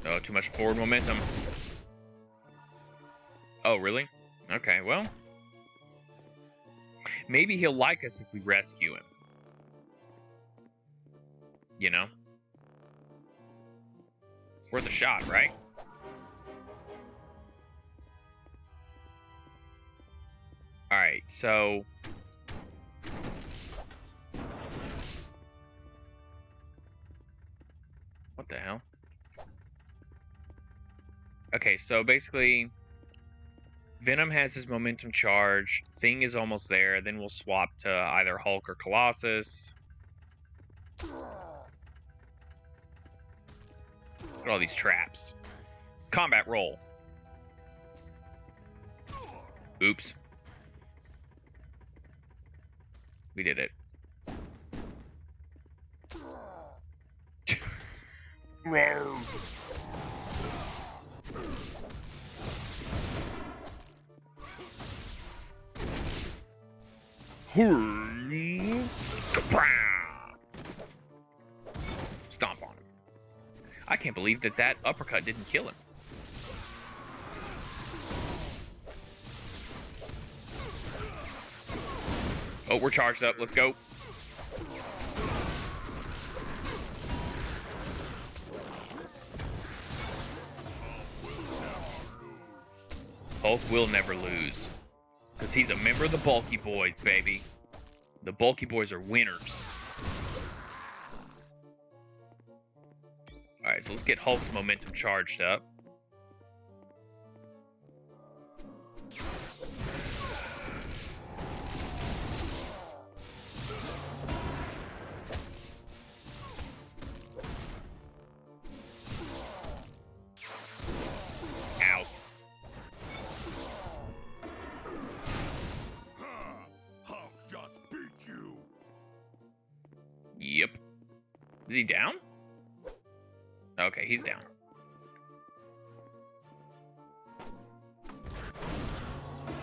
Oh, too much forward momentum. Oh, really? Okay, well. Maybe he'll like us if we rescue him. You know? Worth a shot, right? Alright, so... What the hell? Okay, so basically... Venom has his momentum charge. Thing is almost there. Then we'll swap to either Hulk or Colossus. Look at all these traps. Combat roll. Oops. We did it. Stomp on him. I can't believe that uppercut didn't kill him. Oh, we're charged up. Let's go. Hulk will never lose. Because he's a member of the Bulky Boiz, baby. The Bulky Boiz are winners. Alright, so let's get Hulk's momentum charged up. Ow. Hulk just beat you. Yep. Is he down? Okay, he's down.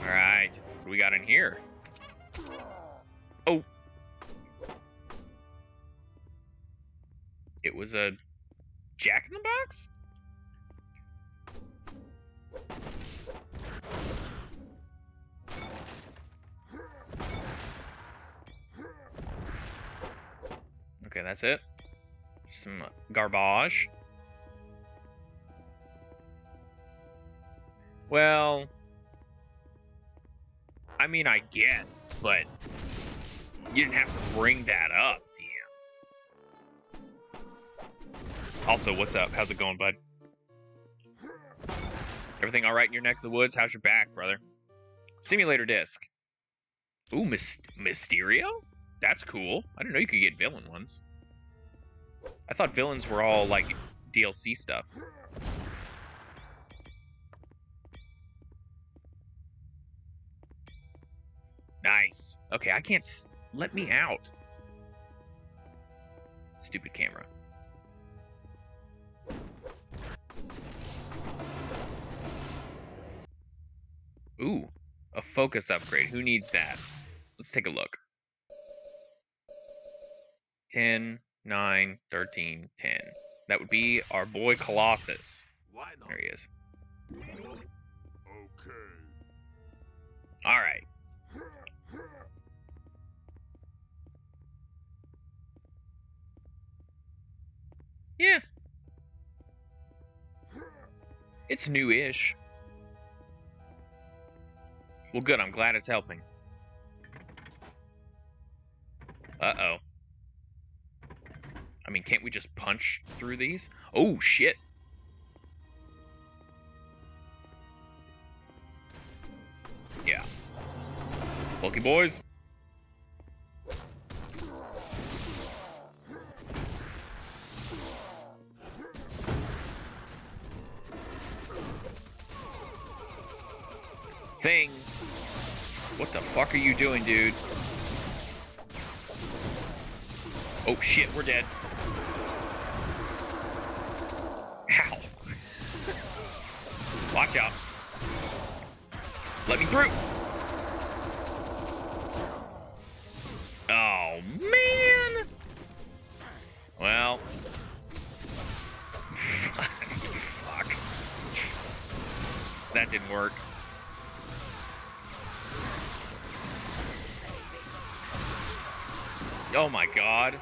Alright, what do we got in here? Oh. It was a Jack-in-the-Box? Okay, that's it. Some garbage. Well, I mean, I guess, but you didn't have to bring that up, DM. Also, what's up? How's it going, bud? Everything all right in your neck of the woods? How's your back, brother? Simulator disc. Ooh, Mysterio? That's cool. I didn't know you could get villain ones. I thought villains were all, like, DLC stuff. Nice. Okay, I can't... Let me out. Stupid camera. Ooh, a focus upgrade. Who needs that? Let's take a look. 10, 9, 13, 10. That would be our boy Colossus. Why not? There he is. Okay. All right. Yeah. It's new-ish. Well, good. I'm glad it's helping. Uh-oh. I mean, can't we just punch through these? Oh, shit. Yeah. Bulky Boiz. Thing. What the fuck are you doing, dude? Oh shit, we're dead. Ow. Watch out. Let me through. Oh, man. Well. Fuck. That didn't work. Oh my god.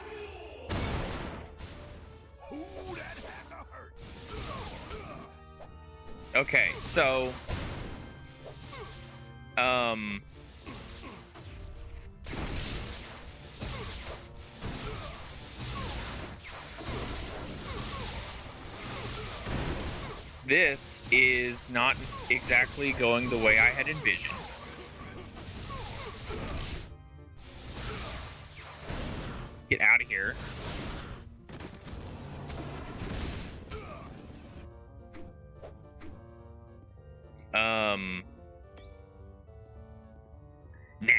Okay, so this is not exactly going the way I had envisioned. Get out of here. Nah,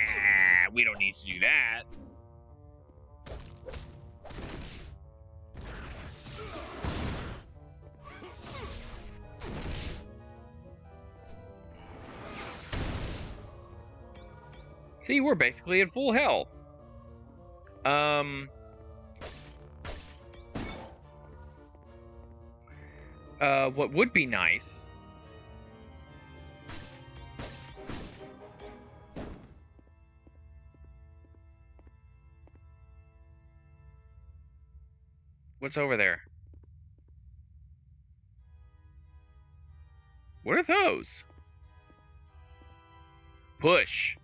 we don't need to do that. See, we're basically at full health. What would be nice what's over there? What are those? Push.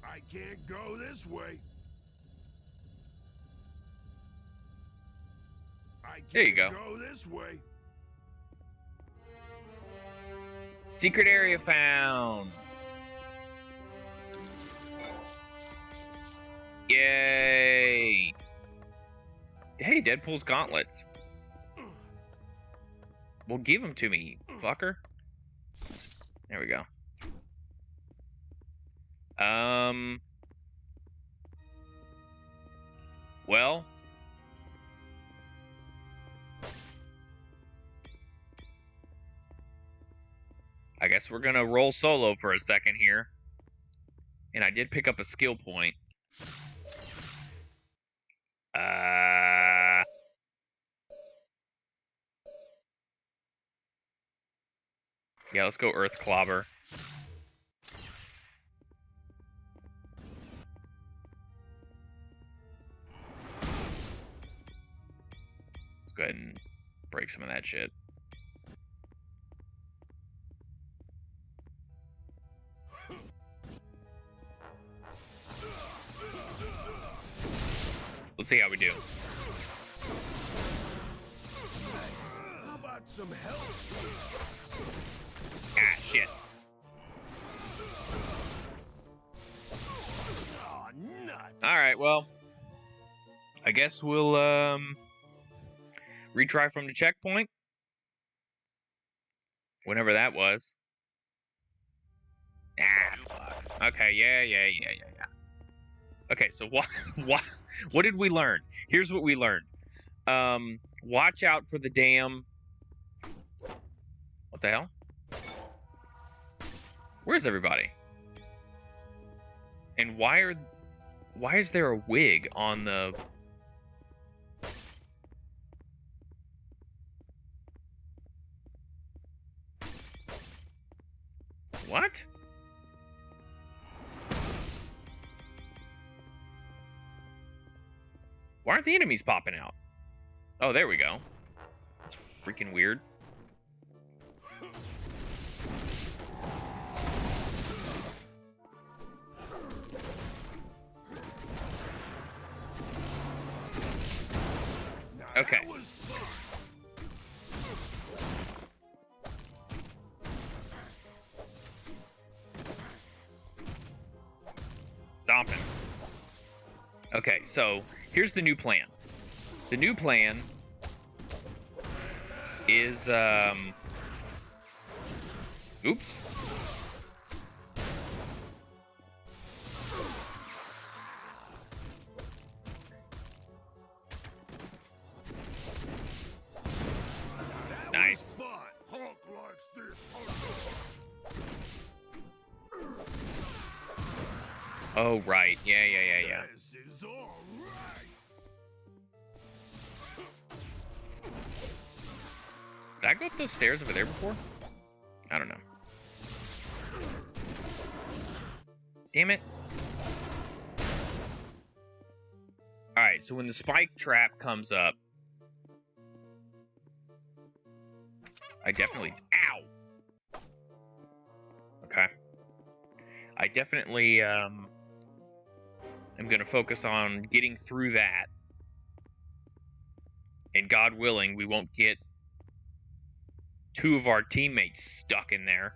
I can't go this way. There you go. Go this way. Secret area found. Yay. Hey, Deadpool's gauntlets. Well, give them to me, fucker. There we go. Well. I guess we're gonna roll solo for a second here. And I did pick up a skill point. Yeah, let's go Earth Clobber. Let's go ahead and break some of that shit. Let's see how we do. How about some help? Ah, shit. Oh, nuts. Alright, well. I guess we'll, retry from the checkpoint. Whenever that was. Ah, fuck. Okay, yeah. Okay, so what did we learn? Here's what we learned. Watch out for the damn... What the hell? Where's everybody? And why are... Why is there a wig on the... What? Why aren't the enemies popping out? Oh, there we go. That's freaking weird. Okay. Stomping. Okay, so here's the new plan. The new plan is, oops. Nice. Oh, right. Yeah. This is all right. Did I go up those stairs over there before? I don't know. Damn it. Alright, so when the spike trap comes up, I definitely... Ow! Okay. I definitely, am gonna focus on getting through that. And God willing, we won't get 2 of our teammates stuck in there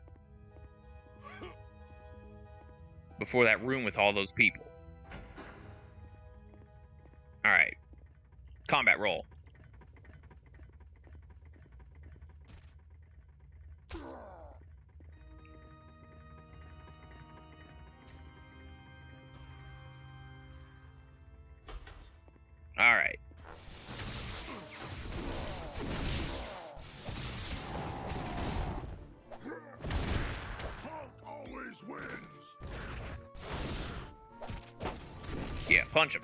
before that room with all those people. Alright. Combat roll. Alright. Hulk always wins. Yeah, punch him.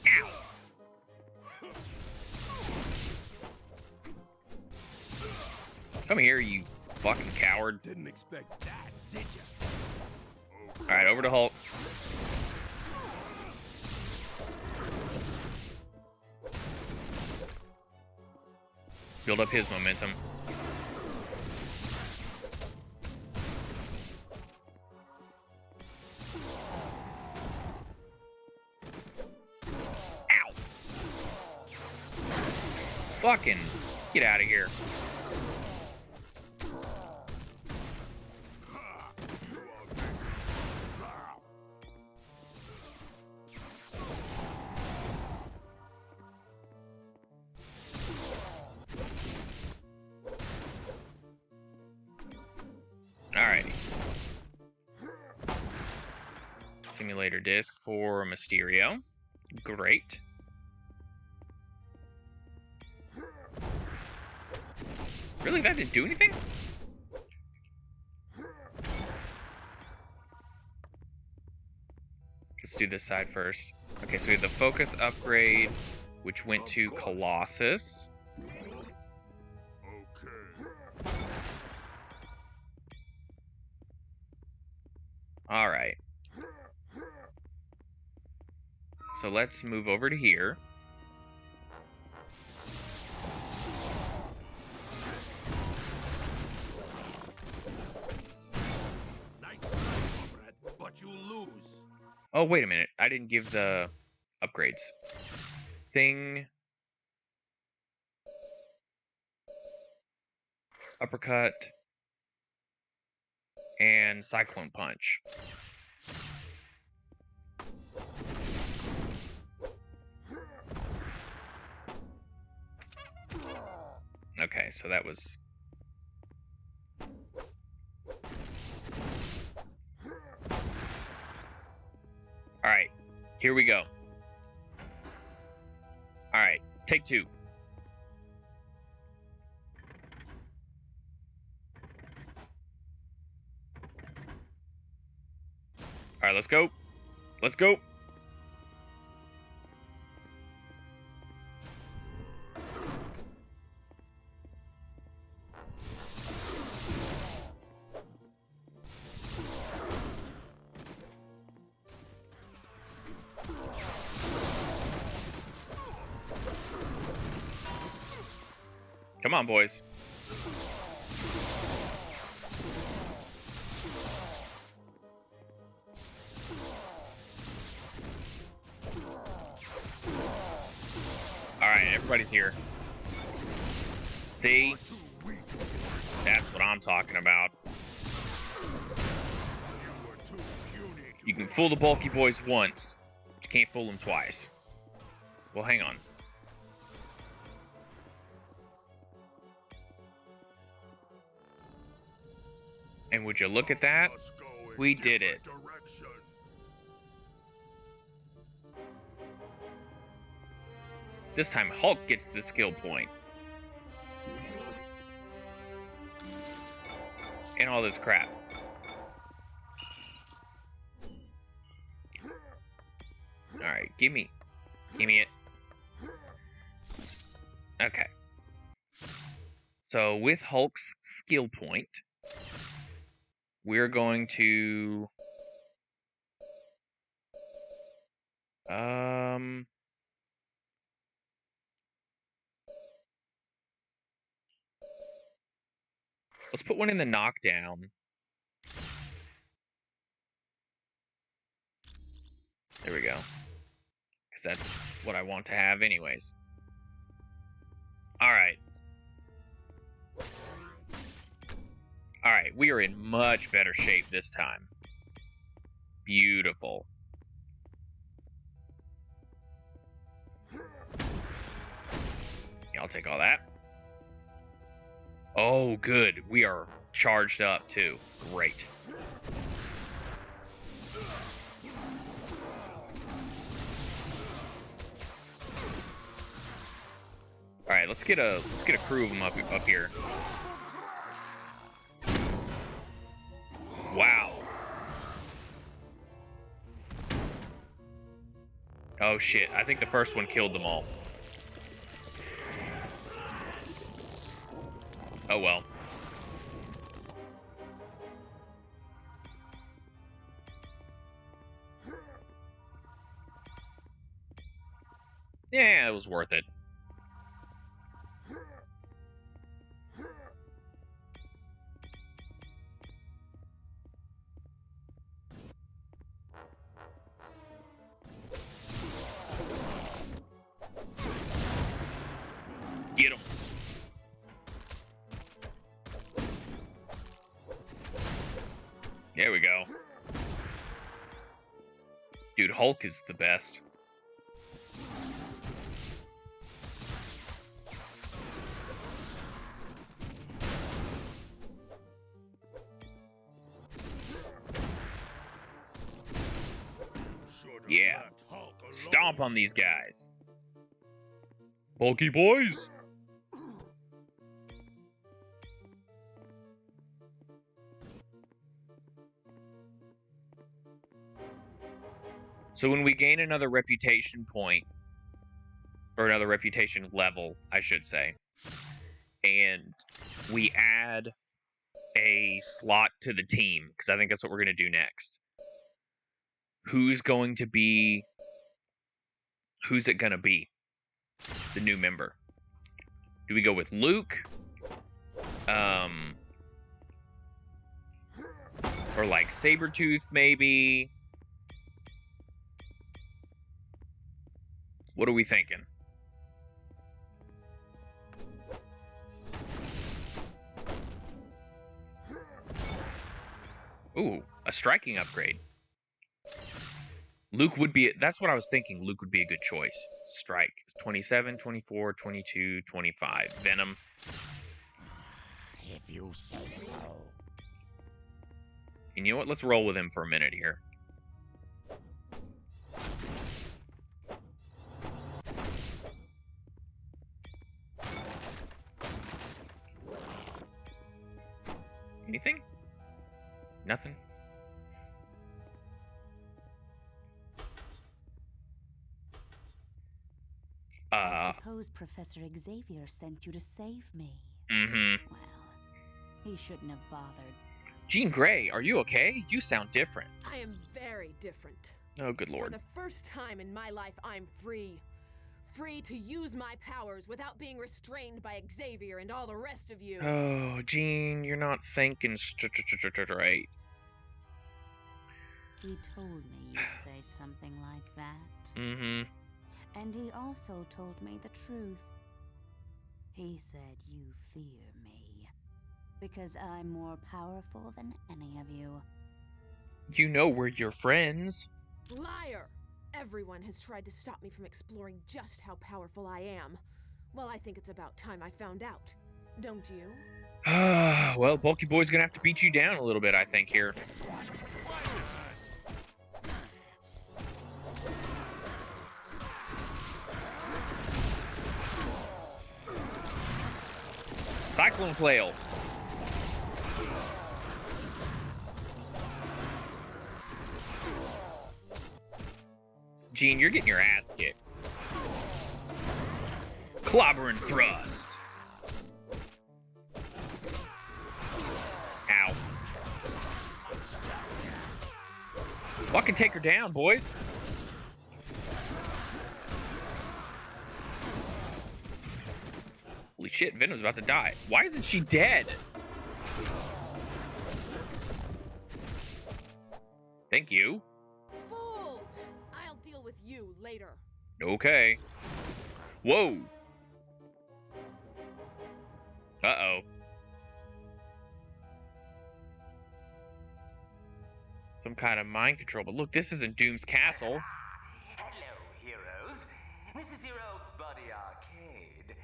Ow! Come here, you fucking coward. Didn't expect that, did ya? Alright, over to Hulk. Build up his momentum. Ow! Fucking get out of here. Alrighty. Simulator disc for Mysterio. Great. Really? That didn't do anything? Let's do this side first. Okay, so we have the focus upgrade, which went to Colossus. Alright. So let's move over to here. Nice try, comrade, but you lose. Oh, wait a minute. I didn't give the upgrades. Thing. Uppercut. And Cyclone Punch. Okay, so that was... Alright, here we go. Alright, take 2. Alright, let's go. Let's go. Come on, boys. Alright, everybody's here. See? That's what I'm talking about. You can fool the Bulky Boiz once, but you can't fool them twice. Well, hang on. And would you look at that? We did it. This time Hulk gets the skill point. And all this crap. Alright, give me it. Okay. So with Hulk's skill point, we're going to let's put one in the knockdown. There we go. Because that's what I want to have anyways. Alright. Alright, we are in much better shape this time. Beautiful. Yeah, I'll take all that. Oh, good. We are charged up, too. Great. Alright, let's get a crew of them up here. Wow. Oh shit, I think the first one killed them all. Oh well. Yeah, it was worth it. Get him. There we go. Dude, Hulk is the best. Yeah. Stomp on these guys. Bulky Boiz. So when we gain another reputation point, or another reputation level, I should say, and we add a slot to the team, because I think that's what we're going to do next. Who's it going to be? The new member. Do we go with Luke? Or like Sabretooth, maybe? What are we thinking? Ooh, a striking upgrade. Luke would be... That's what I was thinking. Luke would be a good choice. Strike. 27, 24, 22, 25. Venom. If you say so. And you know what? Let's roll with him for a minute here. Anything? Nothing? suppose Professor Xavier sent you to save me. Mm-hmm. Well, he shouldn't have bothered. Jean Grey, are you okay? You sound different. I am very different. Oh, good lord. For the first time in my life, I'm free. Free to use my powers without being restrained by Xavier and all the rest of you. Oh, Jean, you're not thinking right. He told me you'd say something like that. Mm-hmm. And he also told me the truth. He said you fear me. Because I'm more powerful than any of you. You know we're your friends. Liar! Everyone has tried to stop me from exploring just how powerful I am. Well, I think it's about time I found out. Don't you? Well, Bulky Boi's gonna have to beat you down a little bit, I think, here. Cyclone Flail. Jean, you're getting your ass kicked. Clobber and thrust. Ow. Fucking take her down, boys. Holy shit, Venom's about to die. Why isn't she dead? Thank you. Fools! I'll deal with you later. Okay. Whoa. Uh-oh. Some kind of mind control. But look, this isn't Doom's castle. Hello, heroes. This is your old buddy Arcade.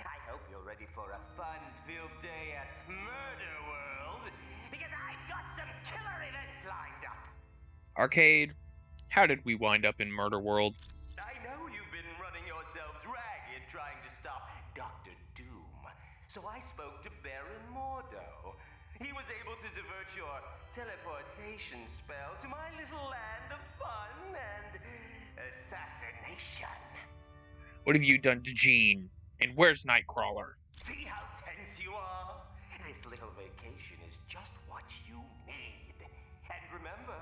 I hope you're ready for a fun-filled day at Murderworld, because I've got some killer events lined up. Arcade, how did we wind up in Murderworld? I know you've been running yourselves ragged trying to stop Dr. Doom, so I spoke to Baron Mordo. He was able to divert your teleportation spell to my little land of fun and assassination. What have you done to Jean? And where's Nightcrawler? See how tense you are? This little vacation is just what you need. And remember,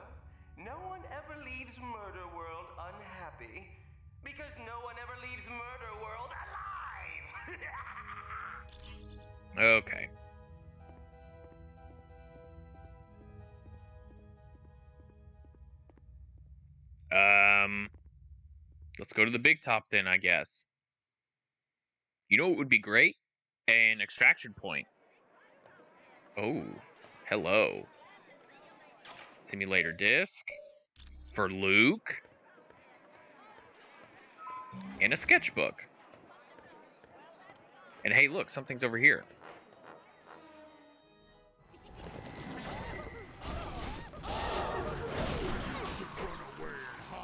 no one ever leaves Murderworld unhappy, because no one ever leaves Murderworld alive! Okay. Let's go to the big top then, I guess. You know what would be great? An extraction point. Oh, hello. Simulator disc. For Luke. And a sketchbook. And hey, look, something's over here.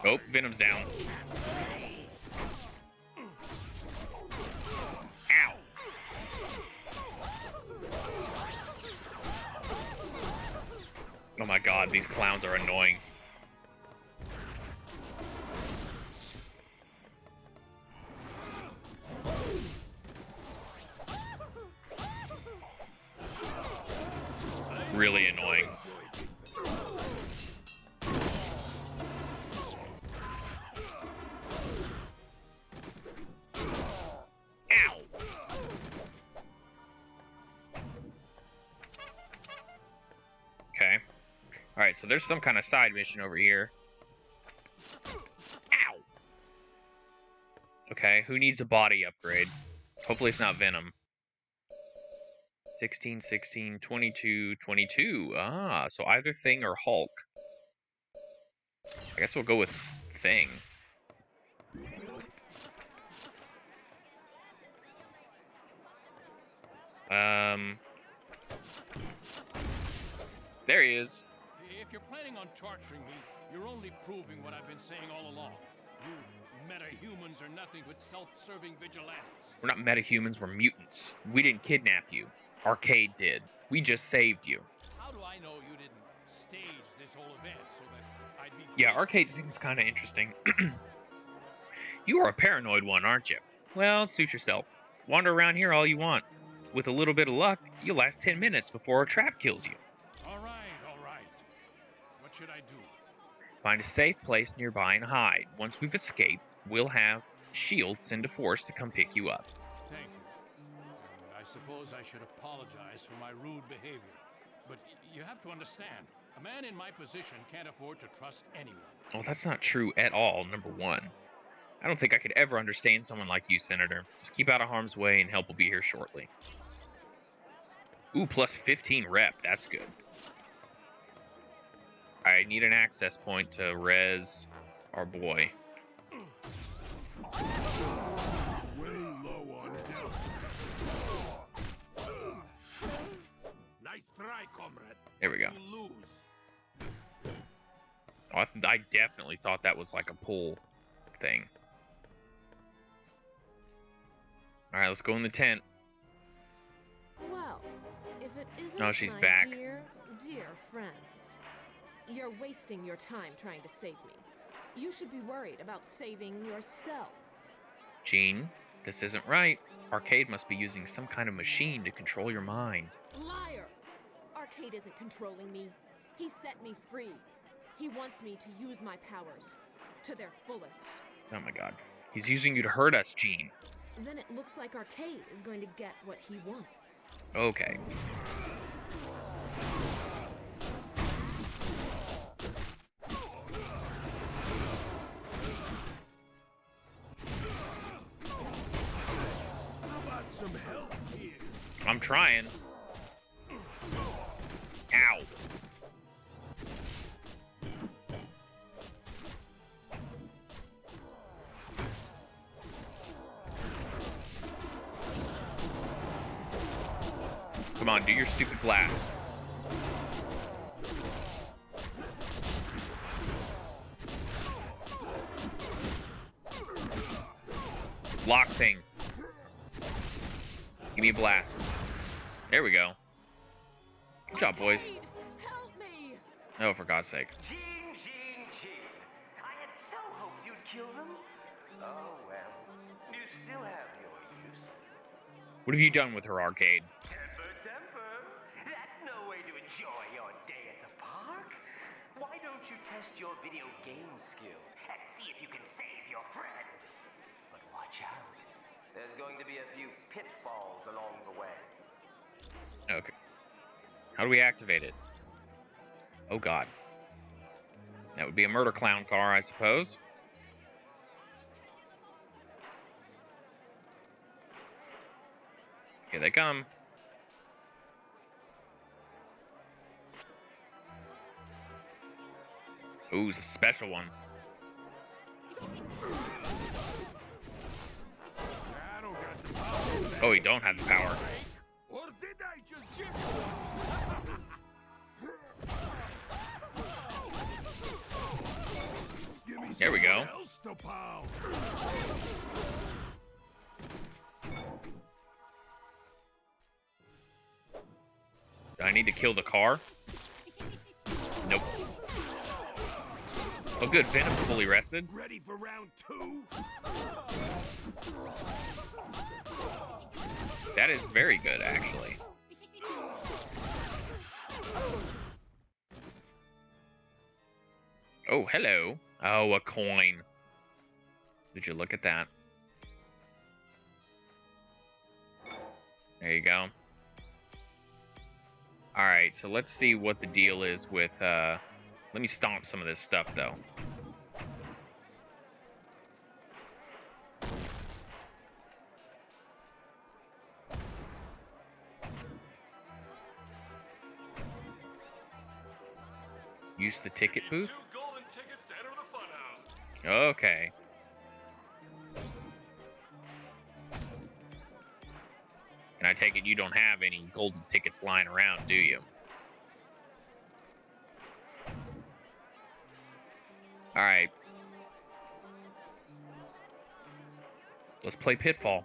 Oh, Venom's down. Ow. Oh my god, these clowns are annoying. Really annoying. Okay. Alright, so there's some kind of side mission over here. Ow! Okay, who needs a body upgrade? Hopefully it's not Venom. 16, 16, 22, 22. Ah, so either Thing or Hulk. I guess we'll go with Thing. There he is. If you're planning on torturing me, you're only proving what I've been saying all along. You meta-humans are nothing but self-serving vigilantes. We're not metahumans, we're mutants. We didn't kidnap you. Arcade did. We just saved you. How do I know you didn't stage this whole event so that I'd be... Yeah, Arcade seems kind of interesting. You are a paranoid one, aren't you? Well, suit yourself. Wander around here all you want. With a little bit of luck, you'll last 10 minutes before a trap kills you. All right, all right. What should I do? Find a safe place nearby and hide. Once we've escaped, we'll have S.H.I.E.L.D. send a force to come pick you up. Thank you. And I suppose I should apologize for my rude behavior. But you have to understand, a man in my position can't afford to trust anyone. Well, that's not true at all, number one. I don't think I could ever understand someone like you, Senator. Just keep out of harm's way and help will be here shortly. Ooh, plus 15 rep. That's good. I need an access point to res our boy. Way low on health. Nice try, comrade. There we go. You lose. Oh, I definitely thought that was like a pull thing. All right, let's go in the tent. Well, if it isn't Oh, she's my back. dear friends, you're wasting your time trying to save me. You should be worried about saving yourselves. Jean, this isn't right. Arcade must be using some kind of machine to control your mind. Liar! Arcade isn't controlling me. He set me free. He wants me to use my powers to their fullest. Oh my god. He's using you to hurt us, Jean. Then it looks like Arcade is going to get what he wants. Okay. How about some help here? I'm trying. Ow. Come on, do your stupid blast. Lock thing. Give me a blast. There we go. Good job, boys. Help me! Oh, for God's sake. Jean. I had so hoped you'd kill them. Oh, well. You still have your use. What have you done with her, Arcade? Temper. That's no way to enjoy your day at the park. Why don't you test your video game skills and see if you can save your friend? But watch out. There's going to be a few pitfalls along the way. Okay. How do we activate it? Oh, God. That would be a murder clown car, I suppose. Here they come. Ooh, it's a special one. Oh, he don't have the power. Or did I just get Give me There we go. something else to pound. Do I need to kill the car? Nope. Oh, good. Venom's fully rested. Ready for round 2? That is very good, actually. Oh, hello. Oh, a coin. Did you look at that? There you go. Alright, so let's see what the deal is with, let me stomp some of this stuff, though. Use the ticket booth? 2 golden tickets to enter the funhouse. Okay. And I take it you don't have any golden tickets lying around, do you? Alright. Let's play Pitfall.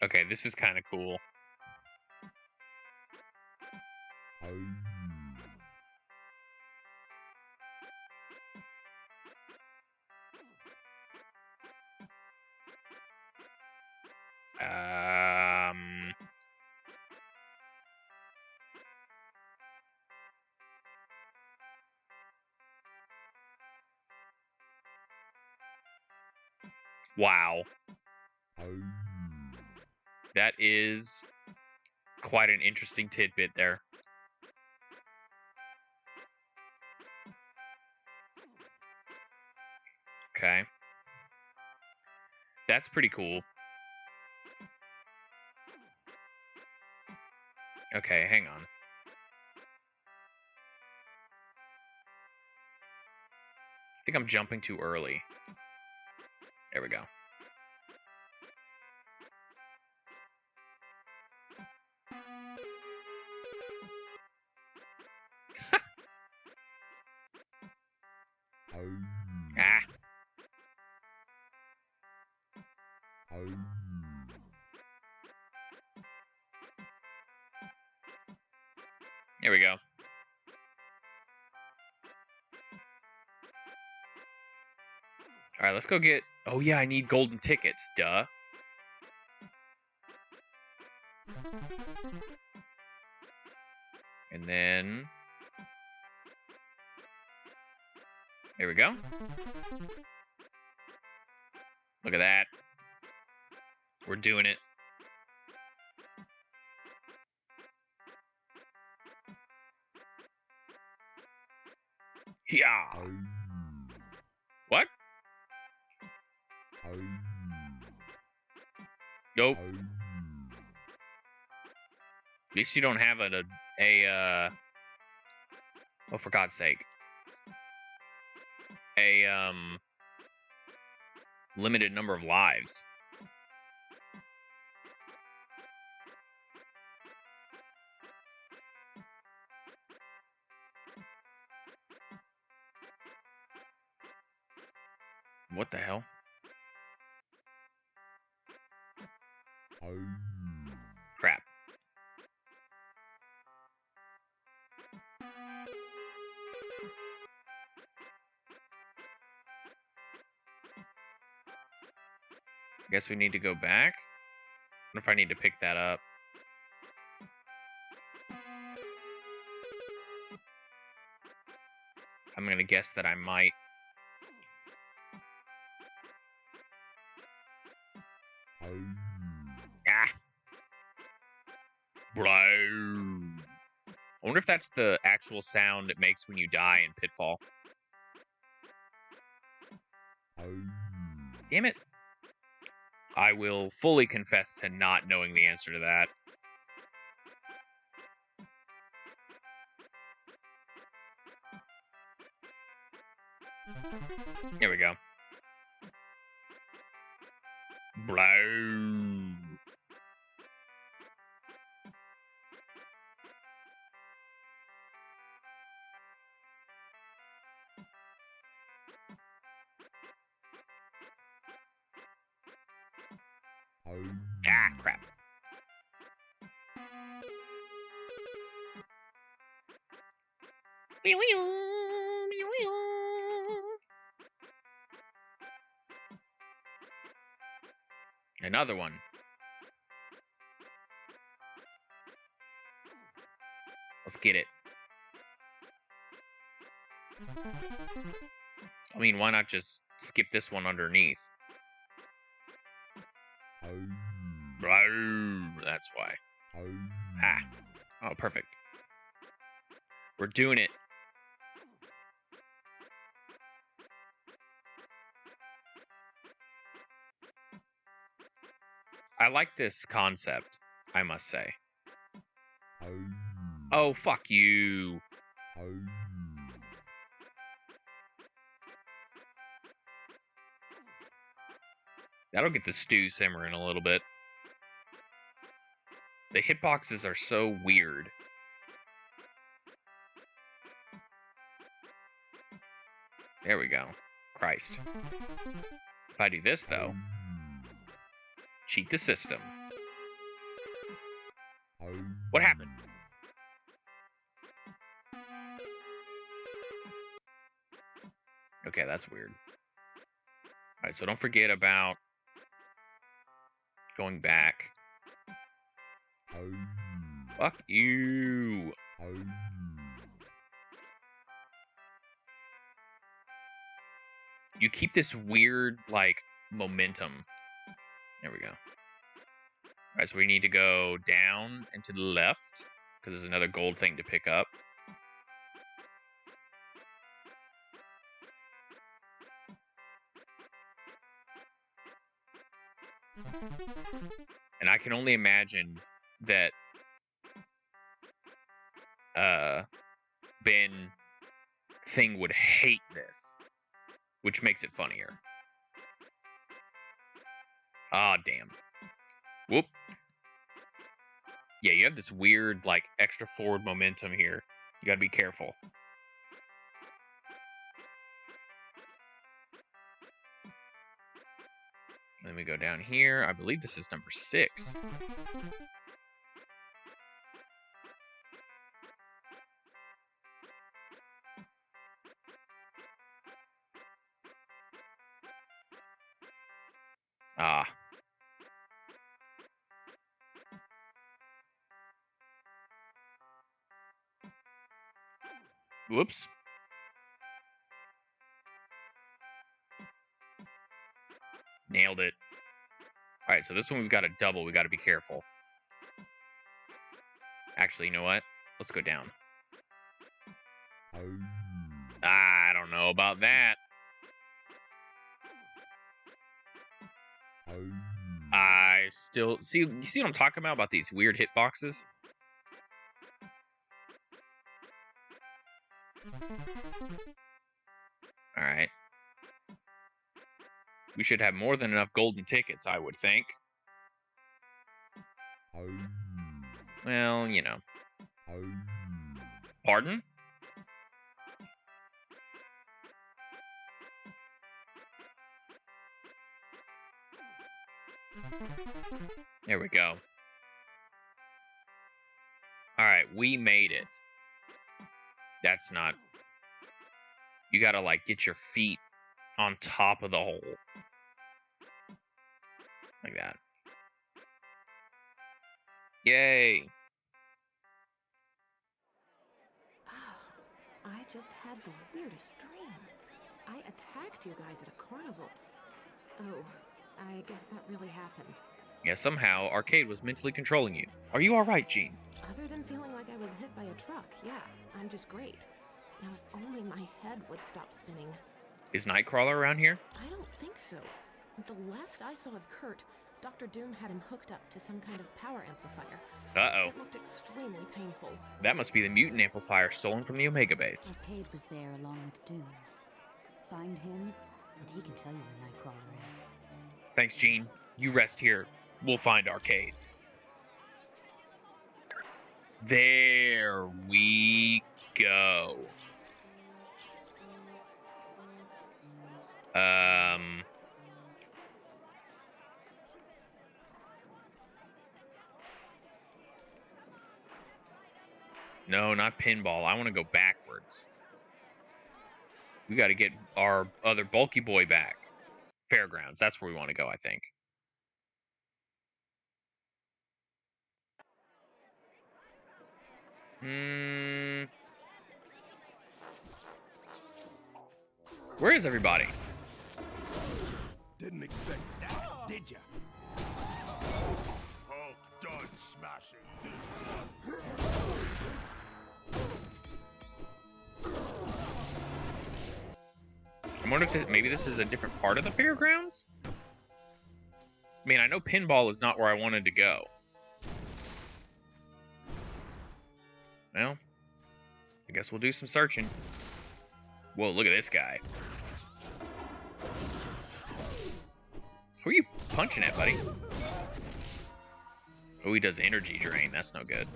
Okay, this is kind of cool. Wow. That is quite an interesting tidbit there. Okay. That's pretty cool. Okay, hang on. I think I'm jumping too early. There we go. Ah. There we go. All right, let's go get... Oh, yeah, I need golden tickets. Duh. And then... There we go. Look at that. We're doing it. Yeah. What? Nope. At least you don't have oh, for God's sake. A limited number of lives. What the hell? Crap. I guess we need to go back. I wonder if I need to pick that up. I'm gonna guess that I might. Ah. Bro. I wonder if that's the actual sound it makes when you die in Pitfall. Damn it. I will fully confess to not knowing the answer to that. Here we go. Blow. Ah, crap. Another one. Let's get it. I mean, why not just skip this one underneath? That's why. Ah. Oh, perfect. We're doing it. I like this concept, I must say. Oh, fuck you. That'll get the stew simmering a little bit. The hitboxes are so weird. There we go. Christ. If I do this, though, cheat the system. What happened? Okay, that's weird. Alright, so don't forget about... Going back. Fuck you. You keep this weird, like, momentum. There we go. Alright, so we need to go down and to the left, because there's another gold thing to pick up. And I can only imagine that Ben Thing would hate this, which makes it funnier. Ah, damn. Whoop. Yeah, you have this weird, like, extra forward momentum here. You gotta be careful. Then we go down here. I believe this is number 6. Ah. Whoops. Nailed it. Alright, so this one we've got a double. We got to be careful. Actually, you know what? Let's go down. I don't know about that. I still... See, you see what I'm talking about these weird hitboxes? Alright. We should have more than enough golden tickets, I would think. Well, you know. Pardon? There we go. Alright, we made it. That's not... You gotta, like, get your feet on top of the hole. Like that. Yay! Oh, I just had the weirdest dream. I attacked you guys at a carnival. Oh, I guess that really happened. Yeah, somehow Arcade was mentally controlling you. Are you alright, Jean? Other than feeling like I was hit by a truck, yeah, I'm just great. Now, if only my head would stop spinning. Is Nightcrawler around here? I don't think so. The last I saw of Kurt, Dr. Doom had him hooked up to some kind of power amplifier. Uh-oh. It looked extremely painful. That must be the mutant amplifier stolen from the Omega base. Arcade was there along with Doom. Find him, and he can tell you where Nightcrawler is. Thanks, Jean. You rest here. We'll find Arcade. There we go. No, not pinball. I want to go backwards. We got to get our other bulky boy back. Fairgrounds. That's where we want to go, I think. Where is everybody? Didn't expect that, did ya? Hulk done smashing this I wonder if maybe this is a different part of the fairgrounds? I mean, I know pinball is not where I wanted to go. Well, I guess we'll do some searching. Whoa, look at this guy. Who are you punching at, buddy? Oh, he does energy drain. That's no good.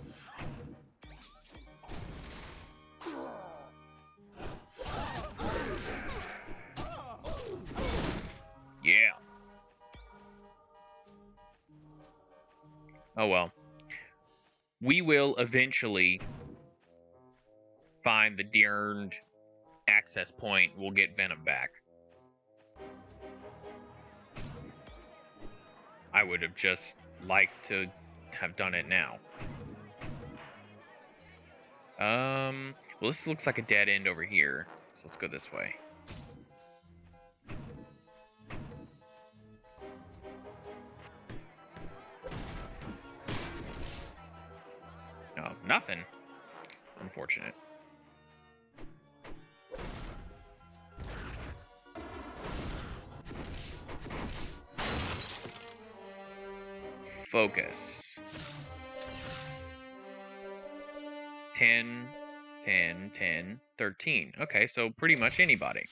Yeah. Oh, well. We will eventually find the darned access point. We'll get Venom back. I would have just liked to have done it now. Well, this looks like a dead end over here, so let's go this way. Oh, nothing. Unfortunate. Focus. 10, 10, 10, 13. Okay, so pretty much anybody.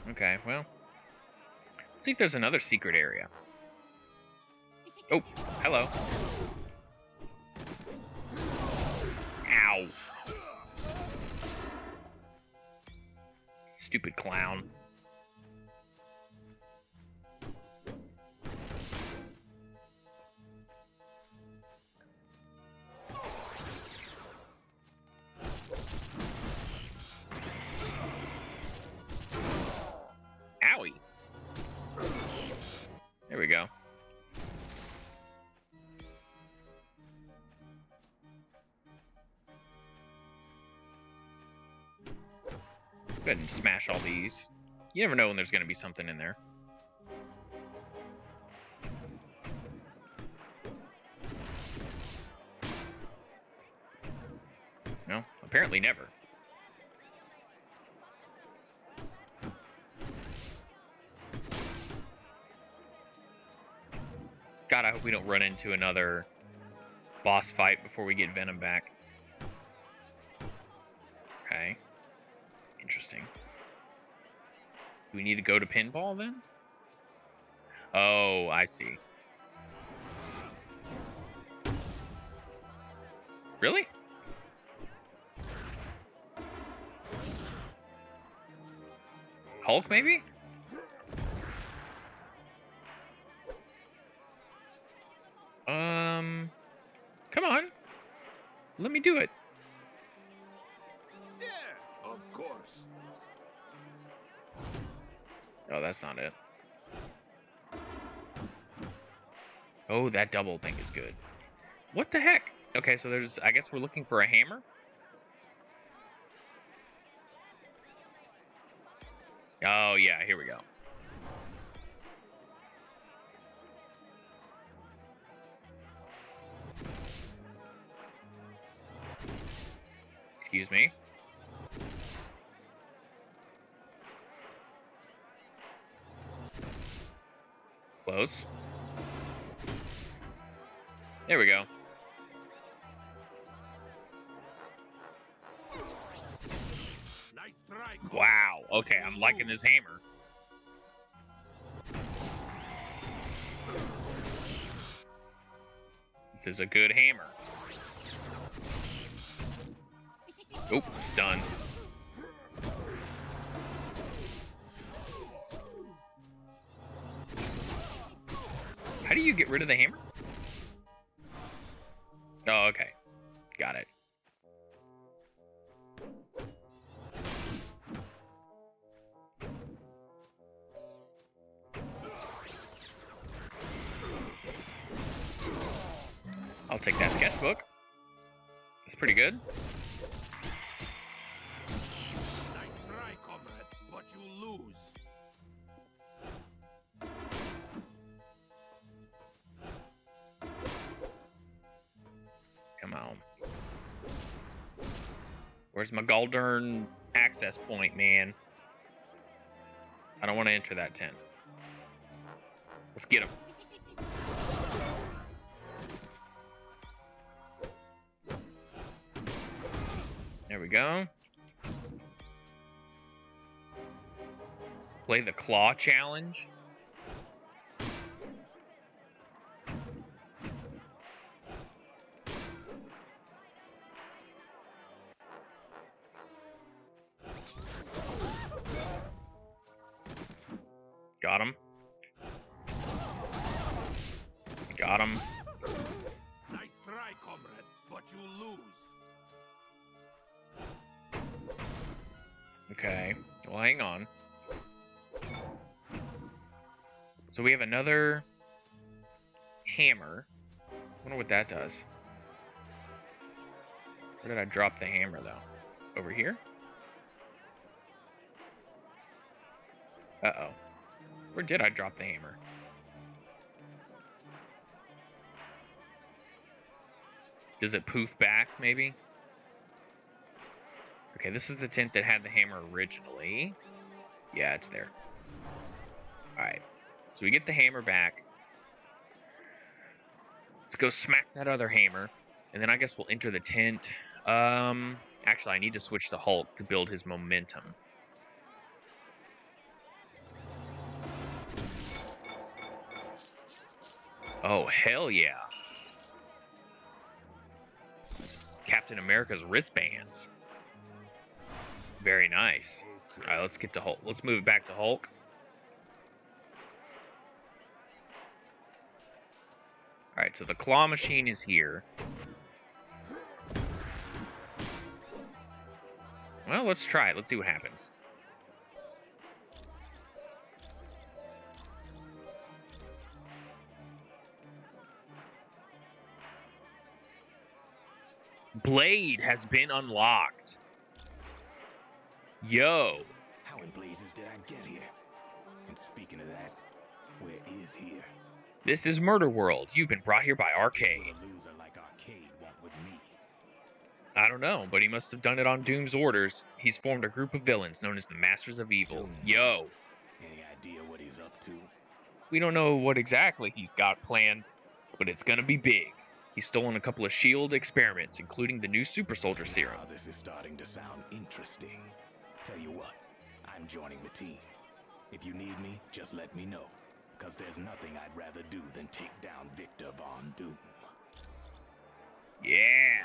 Okay, well. Let's see if there's another secret area. Oh, hello. Ow. Stupid clown. Owie. There we go. Go ahead and smash all these. You never know when there's going to be something in there. No, apparently never. God, I hope we don't run into another boss fight before we get Venom back. Okay. Interesting. Do we need to go to pinball then? Oh, I see. Really? Hulk, maybe? Come on. Let me do it. Yeah, of course. Oh, that's not it. Oh, that double thing is good. What the heck? Okay, so there's... I guess we're looking for a hammer? Oh, yeah, here we go. Excuse me. Close. There we go. Nice try. Wow. Okay, I'm liking this hammer. This is a good hammer. Oop, it's done. How do you get rid of the hammer? Oh, okay. Got it. I'll take that sketchbook. That's pretty good. Nice try, comrade, but you lose. Come on. Where's my Galdern access point, man? I don't want to enter that tent. Let's get him. There we go. Play the claw challenge. Got him. Got him. Nice try, comrade, but you lose. Okay. Well, hang on. So we have another hammer. I wonder what that does. Where did I drop the hammer, though? Over here? Uh-oh. Where did I drop the hammer? Does it poof back, maybe? Okay, this is the tent that had the hammer originally. Yeah, it's there. Alright. So we get the hammer back. Let's go smack that other hammer. And then I guess we'll enter the tent. Actually, I need to switch to Hulk to build his momentum. Oh, hell yeah. Captain America's wristbands. Very nice. Alright, let's get to Hulk. Let's move it back to Hulk. Alright, so the claw machine is here. Well, let's try it. Let's see what happens. Blade has been unlocked. Yo. How in blazes did I get here? And speaking of that, where is here? This is Murderworld. You've been brought here by Arcade. A loser like Arcade want with me. I don't know, but he must have done it on Doom's orders. He's formed a group of villains known as the Masters of Evil. Yo. Any idea what he's up to? We don't know what exactly he's got planned, but it's gonna be big. He's stolen a couple of S.H.I.E.L.D. experiments, including the new super soldier serum. Now this is starting to sound interesting. Tell you what, I'm joining the team. If you need me, just let me know. Because there's nothing I'd rather do than take down Victor Von Doom. Yeah.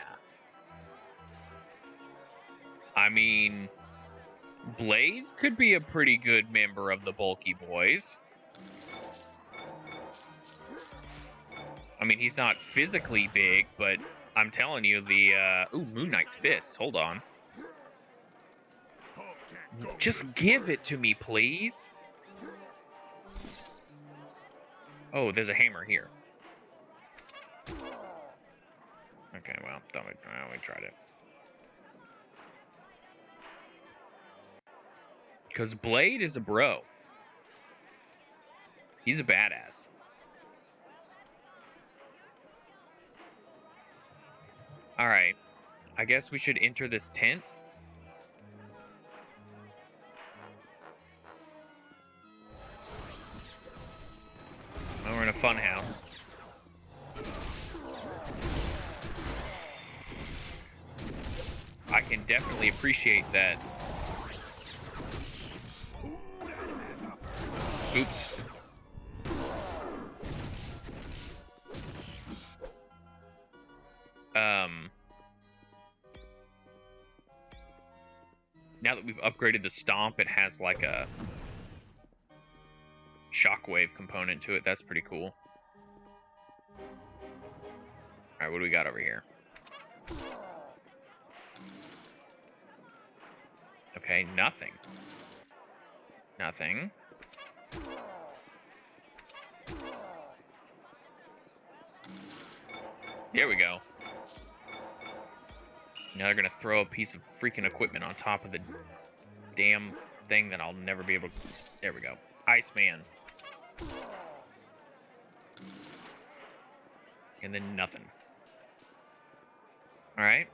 I mean, Blade could be a pretty good member of the Bulky Boiz. I mean, he's not physically big, but I'm telling you, ooh, Moon Knight's fist. Hold on. Just give it to me, please. Oh, there's a hammer here. Okay, well, we tried it. Because Blade is a bro. He's a badass. Alright. I guess we should enter this tent. Oh, we're in a fun house. I can definitely appreciate that. Oops. Now that we've upgraded the stomp, it has like a shockwave component to it. That's pretty cool. Alright, what do we got over here? Okay, nothing. Nothing. There we go. Now they're gonna throw a piece of freaking equipment on top of the damn thing that I'll never be able to... There we go. Iceman. And then nothing. Alright.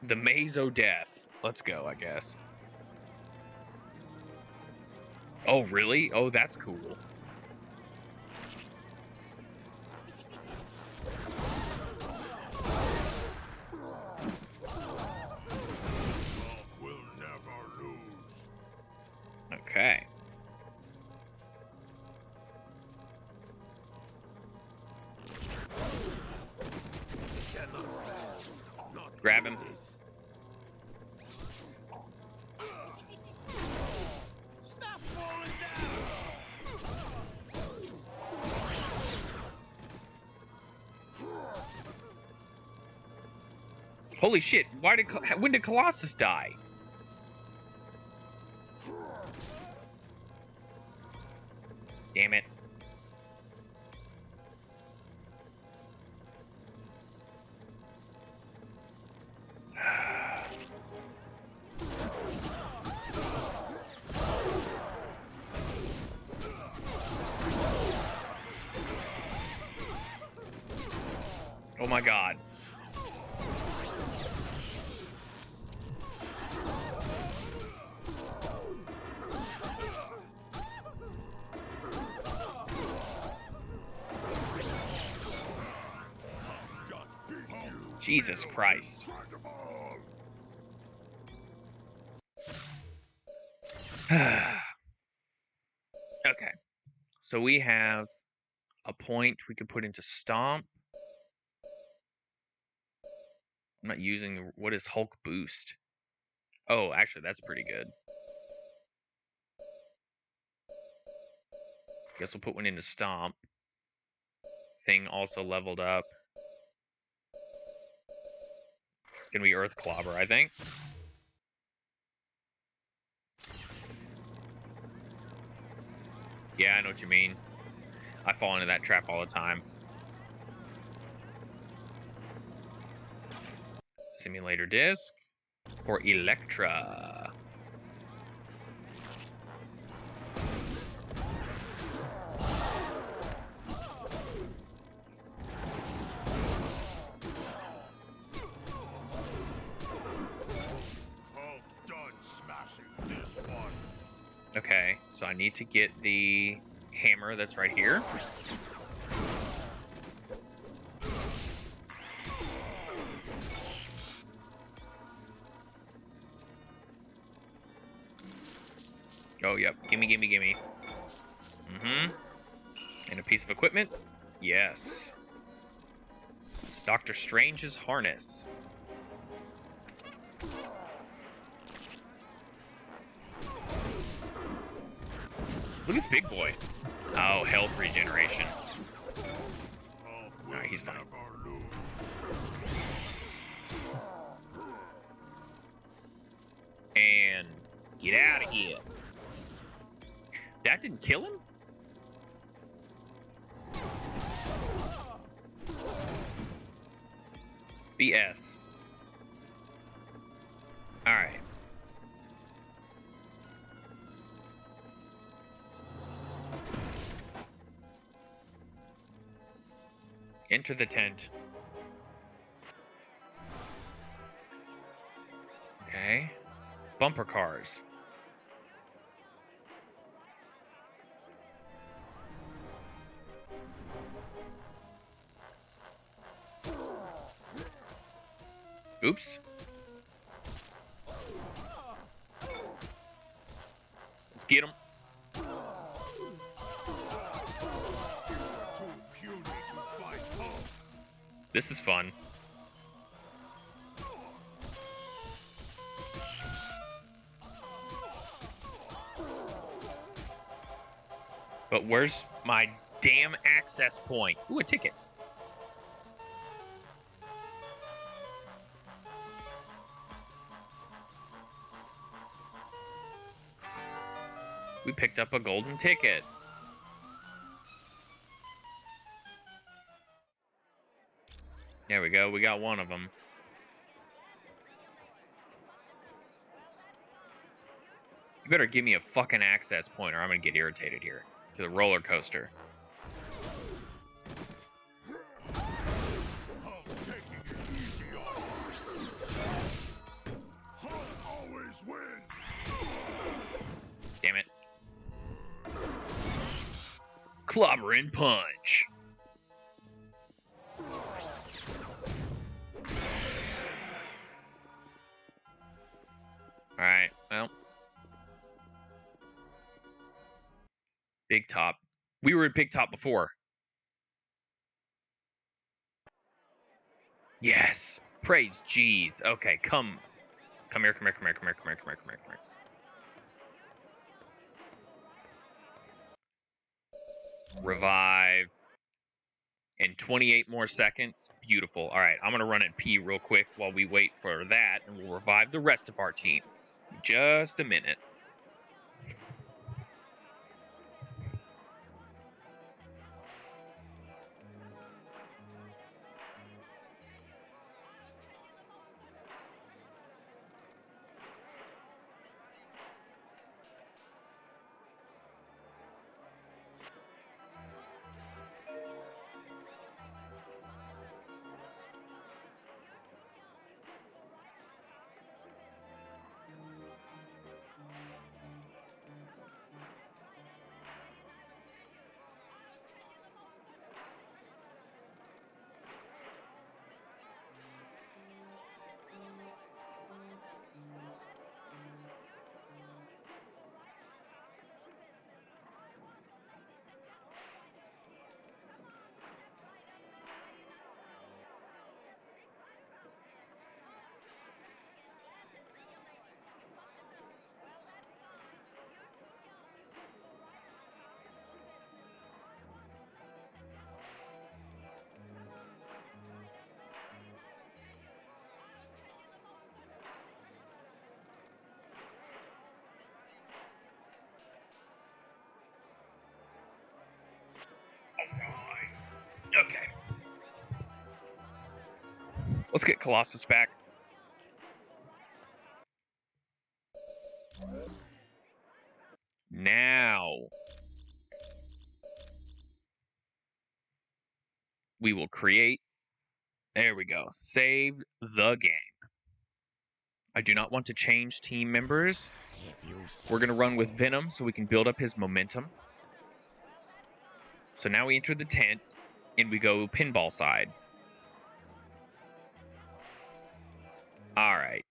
The Maze o' Death. Let's go, I guess. Oh, really? Oh, that's cool. Okay. Grab him. Stop falling down! Holy shit! When did Colossus die? Damn it. Oh my god. Jesus Christ. Okay. So we have a point we could put into Stomp. I'm not using... What is Hulk Boost? Oh, actually, that's pretty good. Guess we'll put one into Stomp. Thing also leveled up. It's gonna be Earth Clobber, I think. Yeah, I know what you mean. I fall into that trap all the time. Simulator disc or Electra. Okay, so I need to get the hammer that's right here. Oh, yep. Gimme, gimme, gimme. Mm-hmm. And a piece of equipment? Yes. Doctor Strange's harness. Look at this big boy. Oh, health regeneration. Alright, he's fine. And get out of here. That didn't kill him? BS. Alright. Enter the tent. Okay. Bumper cars. Oops. Let's get him. This is fun. But where's my damn access point? Ooh, a ticket. We picked up a golden ticket. There we go. We got one of them. You better give me a fucking access point or I'm gonna get irritated here. To the roller coaster. Damn it. Clobber and punch. Alright, well. Big Top. We were at Big Top before. Yes. Praise Jeez. Okay, come. Come here, come here, come here, come here, come here, come here, come here, come here. Revive. And 28 more seconds. Beautiful. All right, I'm going to run and pee real quick while we wait for that, and we'll revive the rest of our team. Just a minute. Okay. Let's get Colossus back. Now we will create. There we go. Save the game. I do not want to change team members. We're going to run with Venom so we can build up his momentum. So now we enter the tent and we go pinball side. All right.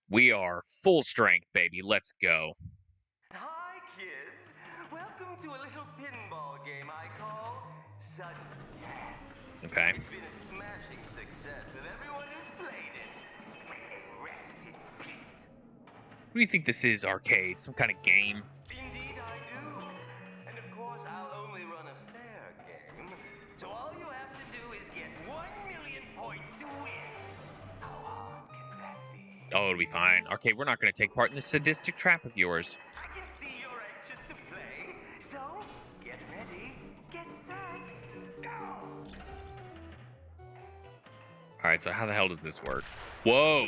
We are full strength, baby. Let's go. Hi, kids. Welcome to a little pinball game I call Sudden Death. Okay. It's been a smashing success with everyone who's played it. Rest in peace. What do you think this is, arcade? Some kind of game? Indeed I do. And of course, I'll only run a fair game. So all you have to do is get 1 million points to win. How hard can that be? Oh, it'll be fine. Arcade, we're not going to take part in this sadistic trap of yours. I can see you're anxious to play. So, get ready, get set, go! Alright, so how the hell does this work? Whoa!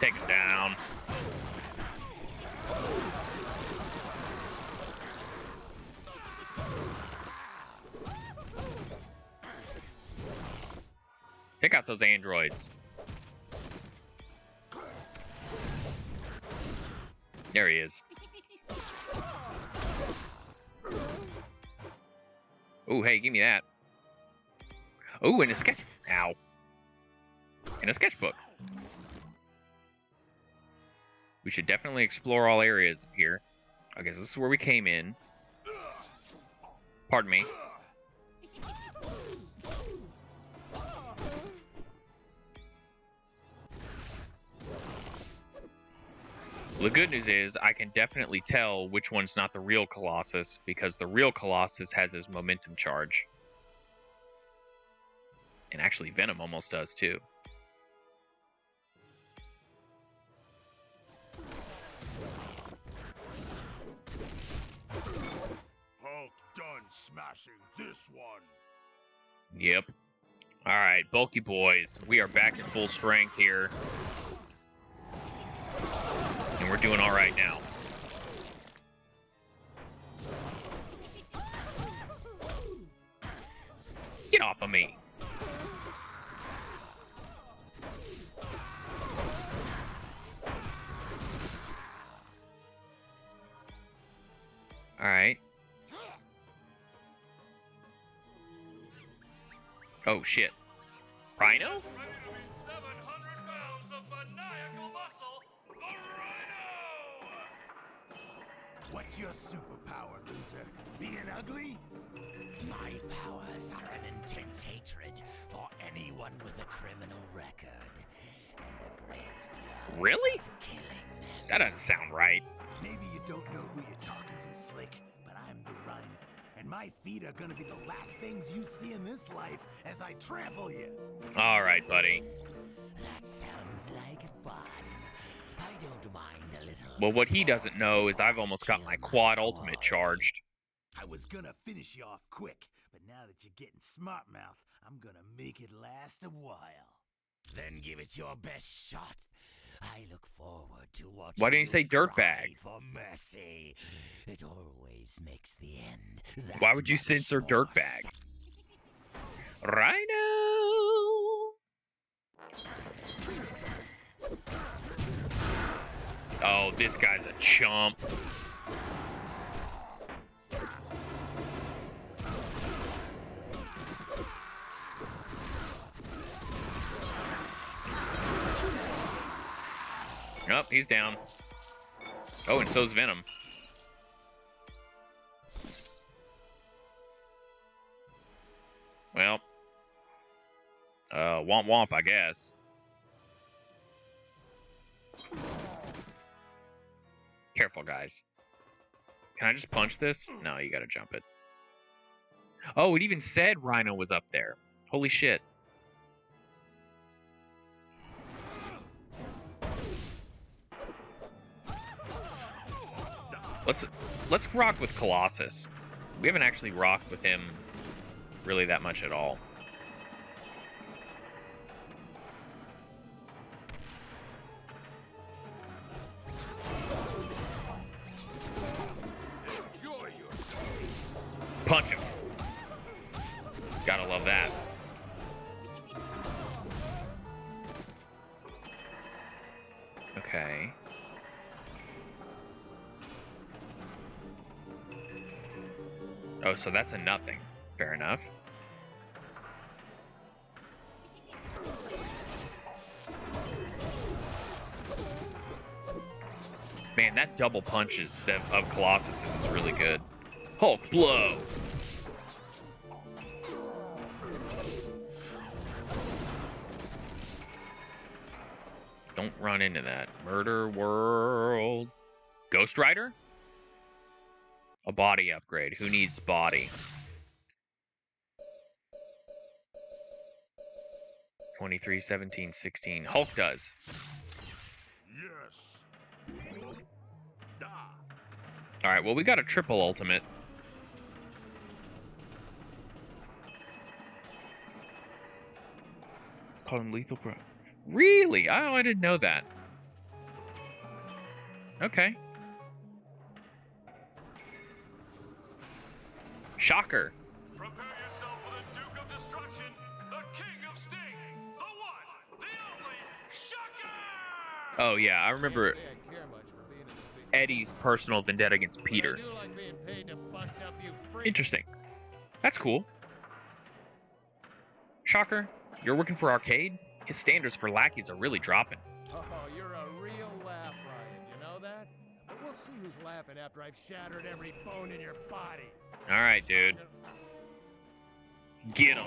Take him down. Take out those androids. There he is. Oh, hey, give me that. Oh, and a sketch. Ow. And a sketchbook. We should definitely explore all areas here. I guess this is where we came in. Pardon me. The good news is I can definitely tell which one's not the real Colossus because the real Colossus has his momentum charge. And actually Venom almost does too. Hulk done smashing this one. Yep. Alright, Bulky Boiz. We are back to full strength here. And we're doing alright now. Get off of me. Alright. Oh shit. Rhino? What's your superpower, loser? Being ugly? My powers are an intense hatred for anyone with a criminal record. And a great love Really? of killing them. That doesn't sound right. Maybe you don't know who you're talking to, Slick, but I'm the Rhino. And my feet are gonna be the last things you see in this life as I trample you. All right, buddy. That sounds like fun. I don't mind a little. Well, what he doesn't know is I've almost got my quad ultimate charged. I was gonna finish you off quick, but now that you're getting smart mouth, I'm gonna make it last a while. Then give it your best shot. I look forward to watching. Why didn't you say cry dirtbag? for mercy. It always makes the end. Why would you censor dirtbag? Rhino. Oh, this guy's a chump. Oh, he's down. Oh, and so's Venom. Well, womp womp, I guess. Careful, guys. Can I just punch this? No, you gotta jump it. Oh, it even said Rhino was up there. Holy shit. Let's rock with Colossus. We haven't actually rocked with him really that much at all. Punch him. Gotta love that. Okay. Oh, so that's a nothing. Fair enough. Man, that double punches of Colossus is really good. Hulk blow. Don't run into that. Murderworld. Ghost Rider? A body upgrade. Who needs body? 23, 17, 16. Hulk does. Yes. Alright, well, we got a triple ultimate. Call him Lethal Bro. Really? Oh, I didn't know that. Okay. Shocker. Prepare yourself for the Duke of Destruction, the King of Sting, the one, the only, Shocker! Oh, yeah, I remember Eddie's personal vendetta against Peter. Interesting. That's cool. Shocker, you're working for Arcade? His standards for lackeys are really dropping. Oh, you're a real laugh, Ryan. You know that? But we'll see who's laughing after I've shattered every bone in your body. Alright, dude. Get him.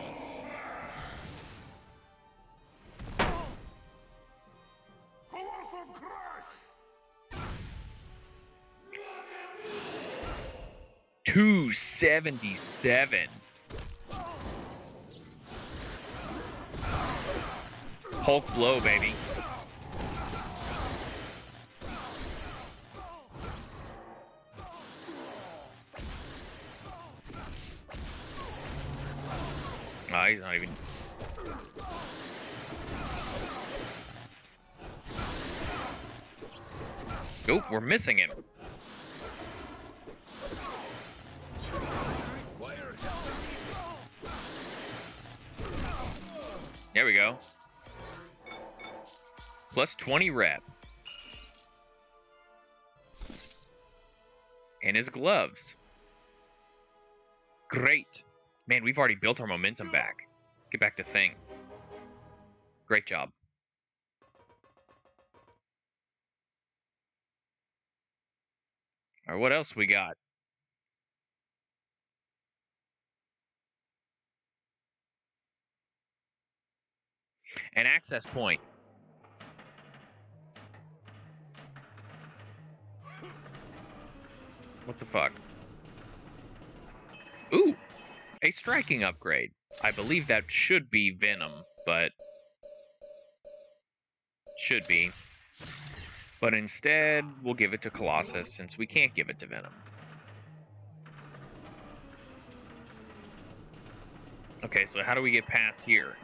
Colossal crash! 277. Hulk blow, baby. Oh, he's not even... Nope, we're missing him. There we go. Plus 20 rep. And his gloves. Great. Man, we've already built our momentum back. Get back to Thing. Great job. Alright, what else we got? An access point. What the fuck? Ooh! A striking upgrade. I believe that should be Venom, but... should be. But instead, we'll give it to Colossus, since we can't give it to Venom. Okay, so how do we get past here?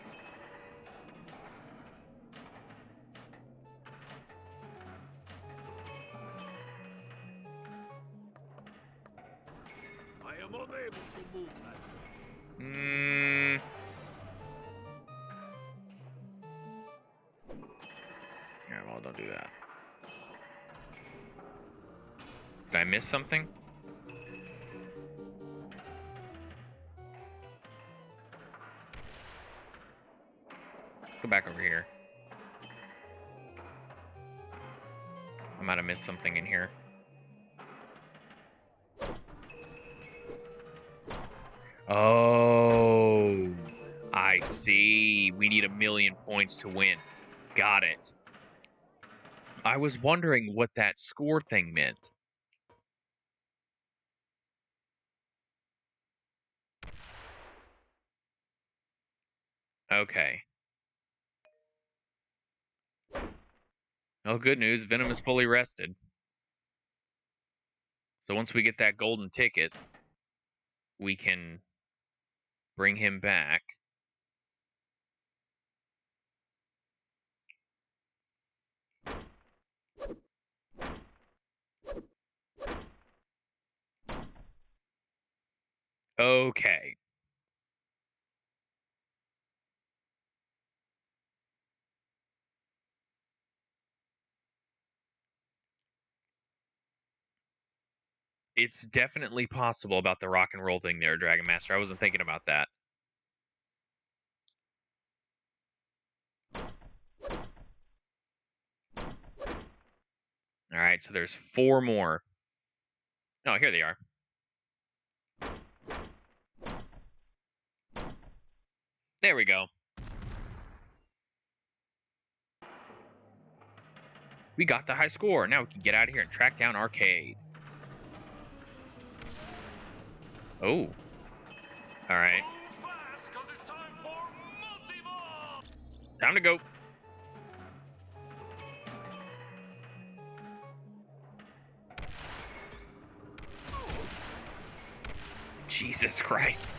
I am unable to move that way. Yeah, well, don't do that. Did I miss something? Let's go back over here. I might have missed something in here. Oh, I see. We need 1,000,000 points to win. Got it. I was wondering what that score thing meant. Okay. Well, good news. Venom is fully rested. So once we get that golden ticket, we can bring him back. Okay. It's definitely possible about the rock and roll thing there, Dragon Master. I wasn't thinking about that. Alright, so there's 4 more. Oh, here they are. There we go. We got the high score. Now we can get out of here and track down Arcade. Oh. Alright. Time to go. Jesus Christ.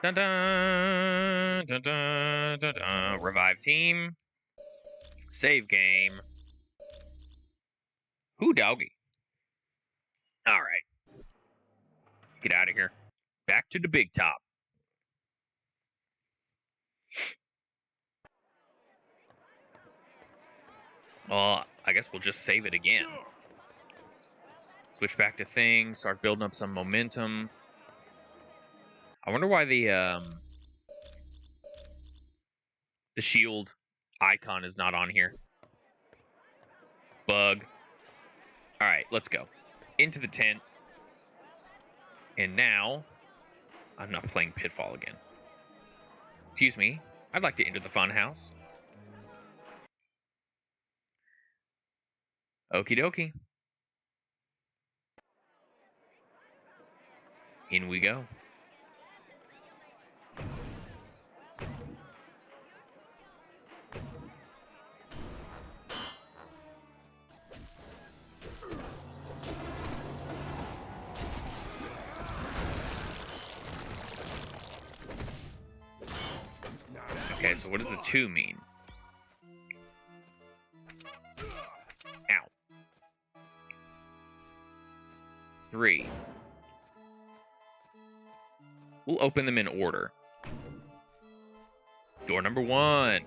Dun dun dun dun dun dun. Revive team. Save game. Who doggy? Alright. Let's get out of here. Back to the big top. Well, I guess we'll just save it again. Switch back to things, start building up some momentum. I wonder why the shield icon is not on here. Bug. Alright, let's go. Into the tent. And now, I'm not playing Pitfall again. Excuse me, I'd like to enter the fun house. Okie dokie. In we go. Okay, so what does the 2 mean? Ow. 3. We'll open them in order. Door number 1.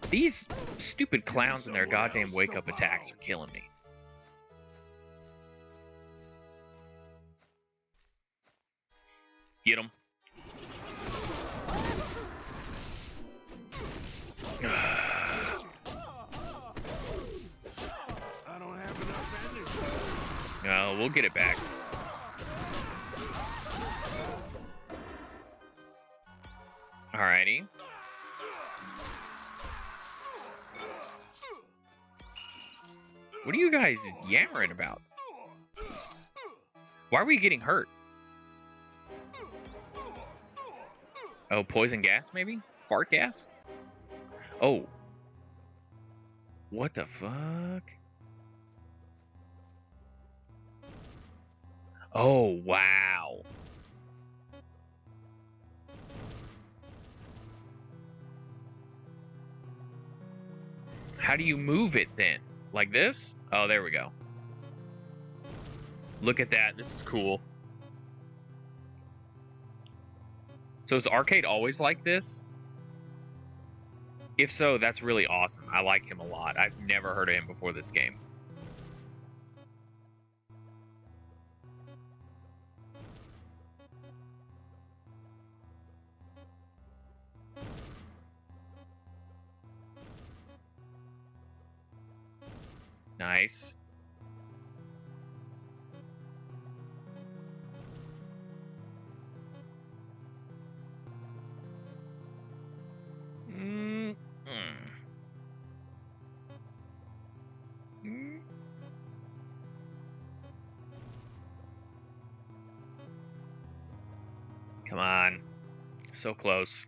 These stupid clowns and their goddamn wake-up attacks are killing me. Get him. I don't have enough energy. No, we'll get it back. Alrighty. What are you guys yammering about? Why are we getting hurt? Oh, poison gas, maybe? Fart gas? Oh. What the fuck? Oh, wow. How do you move it then? Like this? Oh, there we go. Look at that. This is cool. So is Arcade always like this? If so, that's really awesome. I like him a lot. I've never heard of him before this game. Nice. Come on. So close.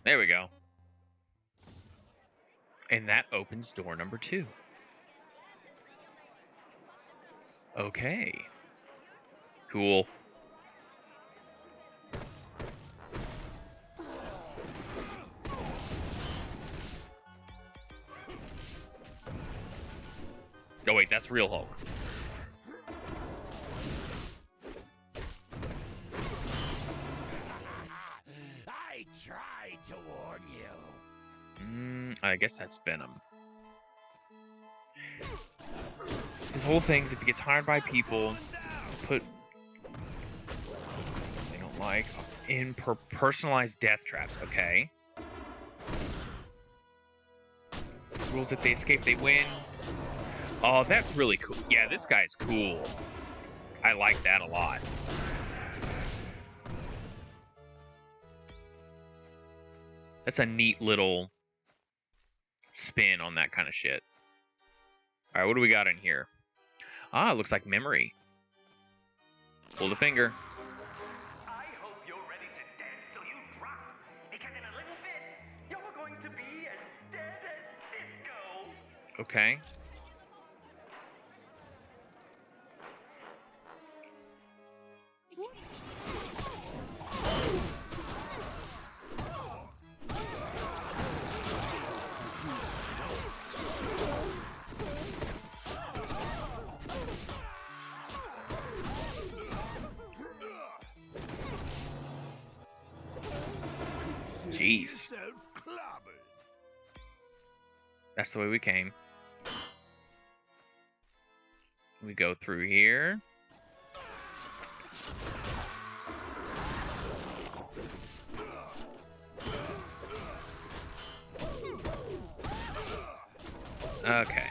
There we go. And that opens door number 2. Okay. Cool. Oh wait, that's real Hulk. I tried to warn you. I guess that's Venom. His whole thing's if he gets hired by people, put they don't like in personalized death traps. Okay. Rules if they escape, they win. Oh, that's really cool. Yeah, this guy's cool. I like that a lot. That's a neat little spin on that kind of shit. All right, what do we got in here? Ah, it looks like memory. Pull the finger. I hope you're ready to dance till you drop, because in a little bit, you're going to be as dead as disco. Okay. Jeez. That's the way we came. We go through here. Okay.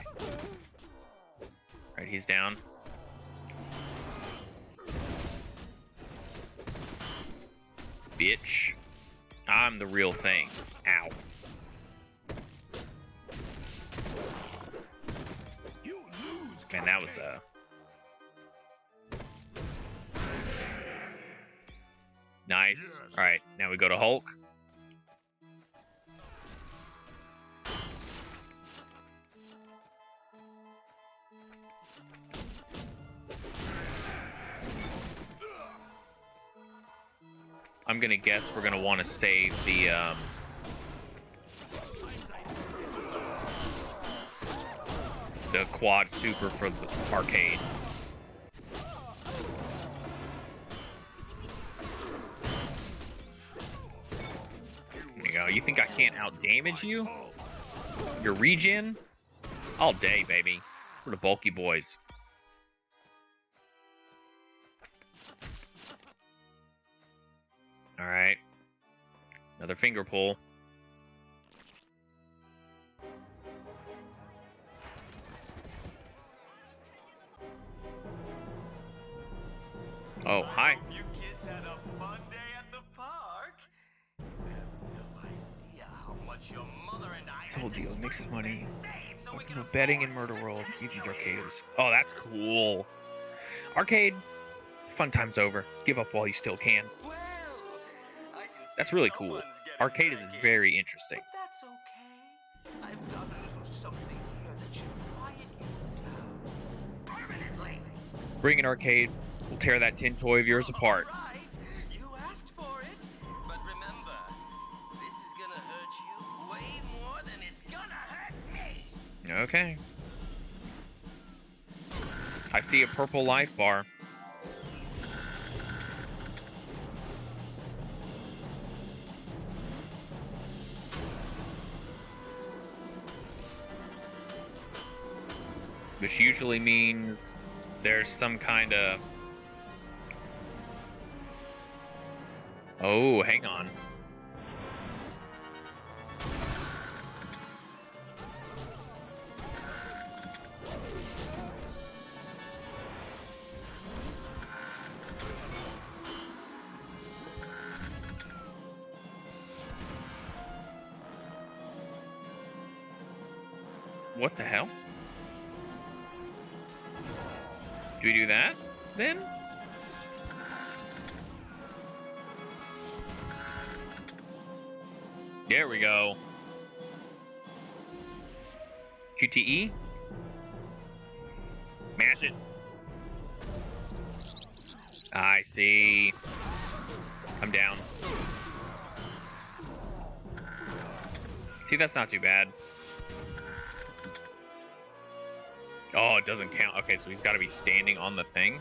Right, he's down. Bitch. I'm the real thing. Ow. Man, that was nice. Alright, now we go to Hulk. I'm gonna guess we're gonna want to save the quad super for the arcade. no. You think I can't out-damage you? Your regen? All day, baby. We're the Bulky Boiz. Alright. Another finger pull. Oh, hi. You kids had a fun day at the park. You have no idea how much your mother and I Told you, it makes his money. No betting in Murderworld. Easy arcades. Oh, that's cool. Arcade. Fun time's over. Give up while you still can. That's really cool. Arcade is very interesting. That's okay. I've got a little something here that should quiet you down permanently. Bring an arcade. We'll tear that tin toy of yours apart. Right. You asked for it. But remember, this is gonna hurt you way more than it's gonna hurt me. Okay. I see a purple life bar. Which usually means there's some kind of... Oh, hang on. What the hell? Do we do that, then? There we go. QTE. Mash it. I see. I'm down. See, that's not too bad. Oh, it doesn't count. Okay, so he's got to be standing on the thing.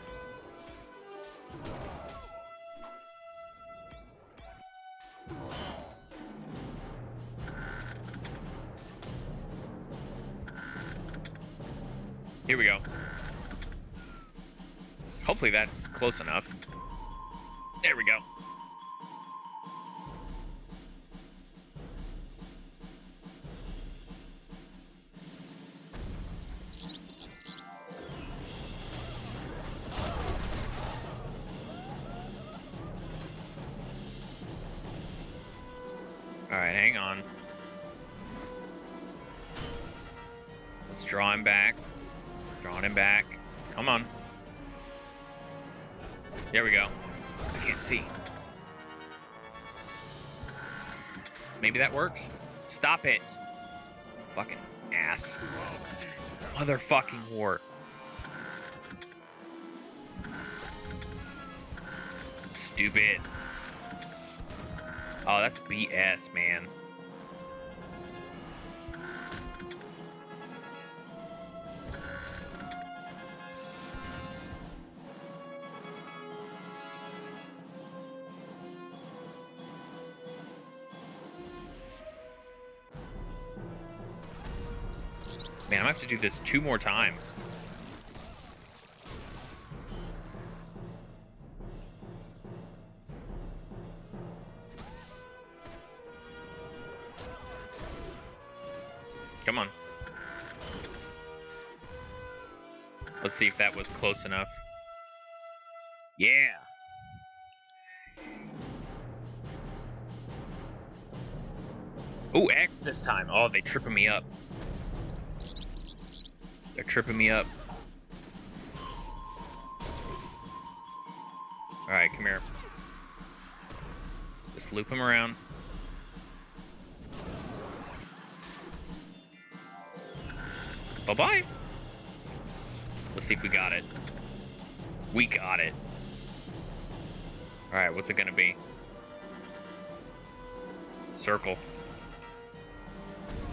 Here we go. Hopefully that's close enough. There we go. Alright, hang on. Let's draw him back. Drawing him back. Come on. There we go. I can't see. Maybe that works? Stop it. Fucking ass. Motherfucking whore. Stupid. Oh, that's BS, man. Man, I'm gonna have to do this 2 more times. Come on. Let's see if that was close enough. Yeah. Ooh, X this time. Oh, they tripping me up. They're tripping me up. Alright, come here. Just loop him around. Bye-bye. Let's see if we got it. We got it. Alright, what's it gonna be? Circle.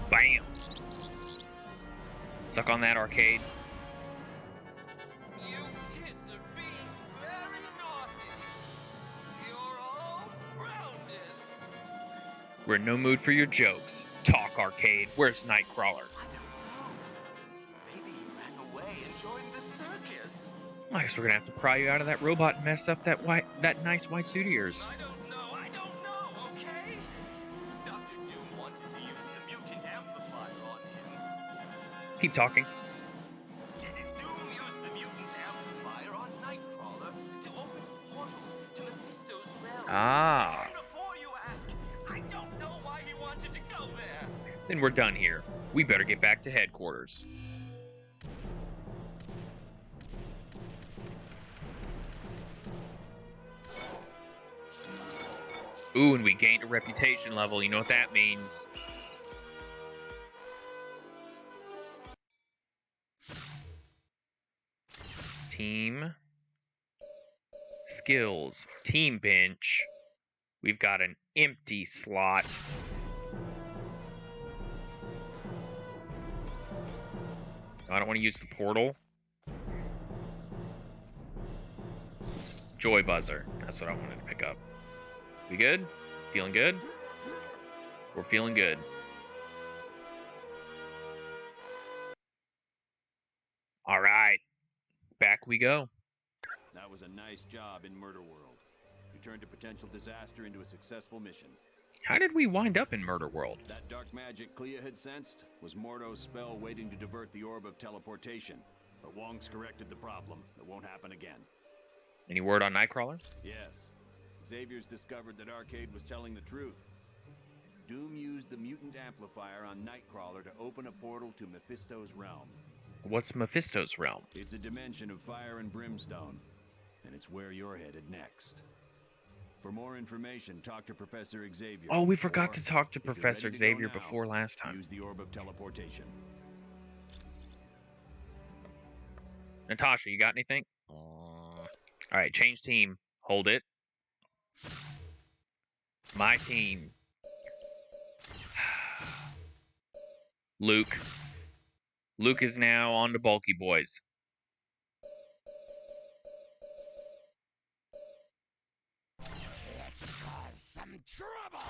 Bam! Suck on that, arcade. You kids are being very naughty. You're all grounded. We're in no mood for your jokes. Talk, Arcade. Where's Nightcrawler? Maybe he ran away and joined the circus. I guess we're gonna have to pry you out of that robot and mess up that nice white suit of yours. I don't know, okay? Dr. Doom wanted to use the mutant amplifier on him. Keep talking. Doom used the mutant amplifier on Nightcrawler to open portals to Mephisto's realm. Ah. And before you ask, I don't know why he wanted to go there. Then we're done here. We better get back to headquarters. Ooh, and we gained a reputation level. You know what that means. Team. Skills. Team bench. We've got an empty slot. I don't want to use the portal. Joy buzzer. That's what I wanted to pick up. We good? Feeling good? We're feeling good. All right. Back we go. That was a nice job in Murderworld. You turned a potential disaster into a successful mission. How did we wind up in Murderworld? That dark magic Clea had sensed was Mordo's spell waiting to divert the orb of teleportation. But Wong's corrected the problem. It won't happen again. Any word on Nightcrawler? Yes. Xavier's discovered that Arcade was telling the truth. Doom used the mutant amplifier on Nightcrawler to open a portal to Mephisto's realm. What's Mephisto's realm? It's a dimension of fire and brimstone, and it's where you're headed next. For more information, talk to Professor Xavier. Oh, we forgot to talk to Professor Xavier before last time. Use the orb of teleportation. Natasha, you got anything? All right, change team. Hold it. My team. Luke. Luke is now on to Bulky Boiz. Let's cause some trouble.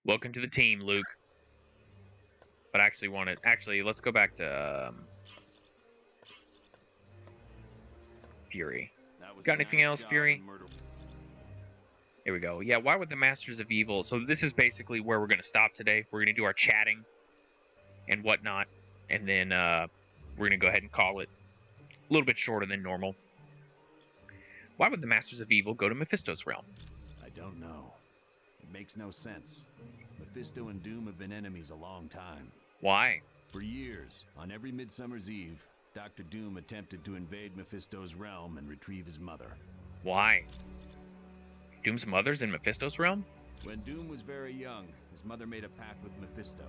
Welcome to the team, Luke. But actually, let's go back to Fury. Got anything else, Fury? Here we go. Yeah, why would the Masters of Evil... So this is basically where we're going to stop today. We're going to do our chatting and whatnot. And then we're going to go ahead and call it a little bit shorter than normal. Why would the Masters of Evil go to Mephisto's realm? I don't know. It makes no sense. Mephisto and Doom have been enemies a long time. Why? For years, on every Midsummer's Eve, Dr. Doom attempted to invade Mephisto's realm and retrieve his mother. Why? Doom's mother's in Mephisto's realm? When Doom was very young, his mother made a pact with Mephisto.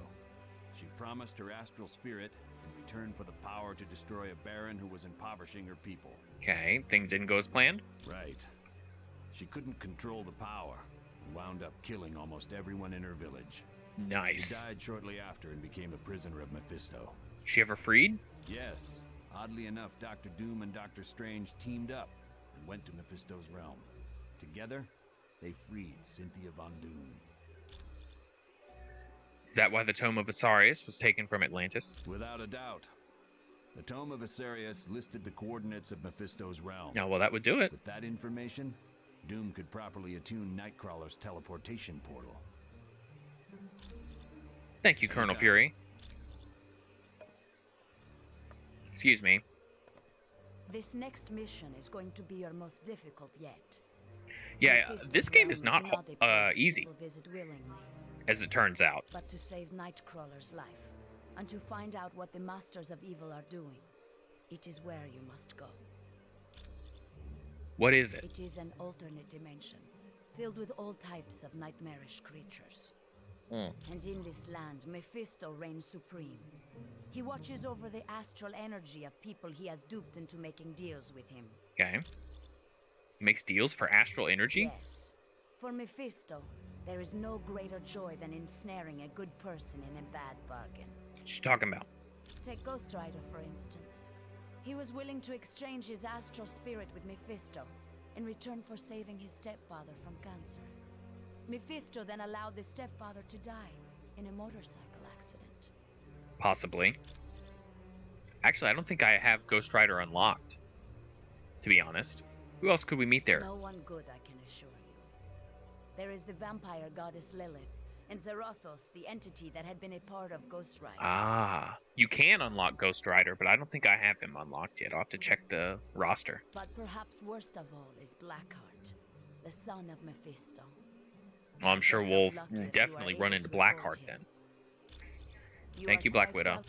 She promised her astral spirit in return for the power to destroy a baron who was impoverishing her people. Okay, things didn't go as planned? Right. She couldn't control the power and wound up killing almost everyone in her village. Nice. She died shortly after and became a prisoner of Mephisto. She ever freed? Yes. Oddly enough, Dr. Doom and Dr. Strange teamed up and went to Mephisto's realm. Together, they freed Cynthia Von Doom. Is that why the Tome of Asarius was taken from Atlantis? Without a doubt. The Tome of Asarius listed the coordinates of Mephisto's realm. Oh, well, that would do it. With that information, Doom could properly attune Nightcrawler's teleportation portal. Thank you, Colonel Fury. Excuse me. This next mission is going to be your most difficult yet. Yeah, this game is not easy, as it turns out. But to save Nightcrawler's life, and to find out what the Masters of Evil are doing, it is where you must go. What is it? It is an alternate dimension, filled with all types of nightmarish creatures. And in this land, Mephisto reigns supreme. He watches over the astral energy of people he has duped into making deals with him. Okay. He makes deals for astral energy? Yes. For Mephisto, there is no greater joy than ensnaring a good person in a bad bargain. What you talking about? Take Ghost Rider, for instance. He was willing to exchange his astral spirit with Mephisto in return for saving his stepfather from cancer. Mephisto then allowed the stepfather to die in a motorcycle accident. Possibly. Actually, I don't think I have Ghost Rider unlocked, to be honest. Who else could we meet there? No one good, I can assure you. There is the vampire goddess Lilith, and Zarathos, the entity that had been a part of Ghost Rider. Ah, you can unlock Ghost Rider, but I don't think I have him unlocked yet. I'll have to check the roster. But perhaps worst of all is Blackheart, the son of Mephisto. Well, I'm sure we'll definitely run into Blackheart then. Thank you, Black Widow.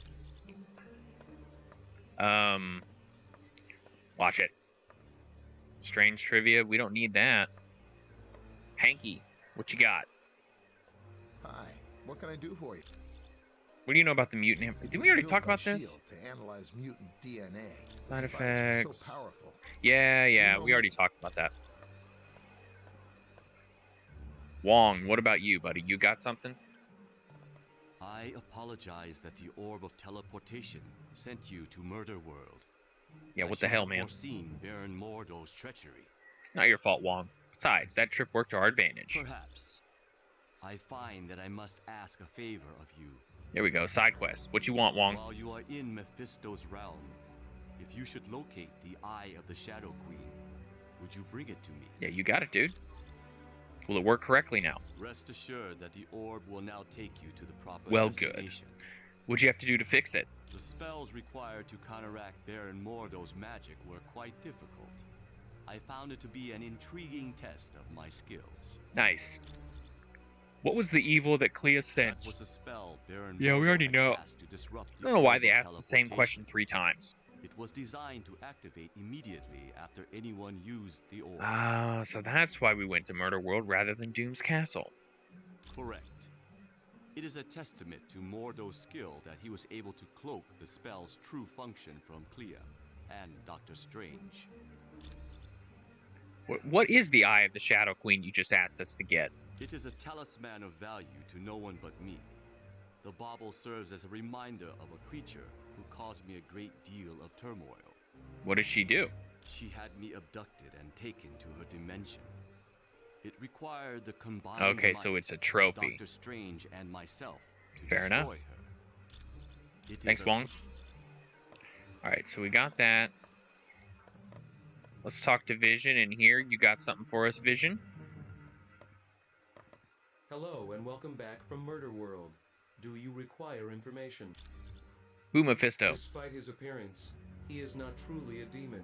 Watch it. Strange trivia, we don't need that. Hanky, what you got? Hi, what can I do for you? What do you know about the mutant? Did we already talk about this? To analyze mutant DNA. Side effects. So powerful. Yeah, we already talked about that. Wong, what about you, buddy? You got something? I apologize that the orb of teleportation sent you to Murderworld. Yeah, what the hell, man? Foreseen Baron Mordo's treachery. Not your fault, Wong. Besides, that trip worked to our advantage. Perhaps. I find that I must ask a favor of you. There we go, side quest. What you want, Wong? While you are in Mephisto's realm, if you should locate the Eye of the Shadow Queen, would you bring it to me? Yeah, you got it, dude. Will it work correctly now? Rest assured that the orb will now take you to the proper Good. destination. What'd you have to do to fix it? The spells required to counteract Baron Mordo's magic were quite difficult. I found it to be an intriguing test of my skills. Nice. What was the evil that Clea sent? That was a spell Baron Yeah, we already know. to disrupt I don't know why they asked the same question 3 times. It was designed to activate immediately after anyone used the orb. Ah, so that's why we went to Murderworld rather than Doom's Castle. Correct. It is a testament to Mordo's skill that he was able to cloak the spell's true function from Clea and Doctor Strange. What is the Eye of the Shadow Queen you just asked us to get? It is a talisman of value to no one but me. The bauble serves as a reminder of a creature who caused me a great deal of turmoil. What did she do? She had me abducted and taken to her dimension. It required the combined Okay, so might it's a of trophy. Doctor Strange and myself to Fair destroy enough. her. Thanks, Wong. Alright, so we got that. Let's talk to Vision in here. You got something for us, Vision? Hello, and welcome back from Murderworld. Do you require information? Who, Mephisto? Despite his appearance, he is not truly a demon.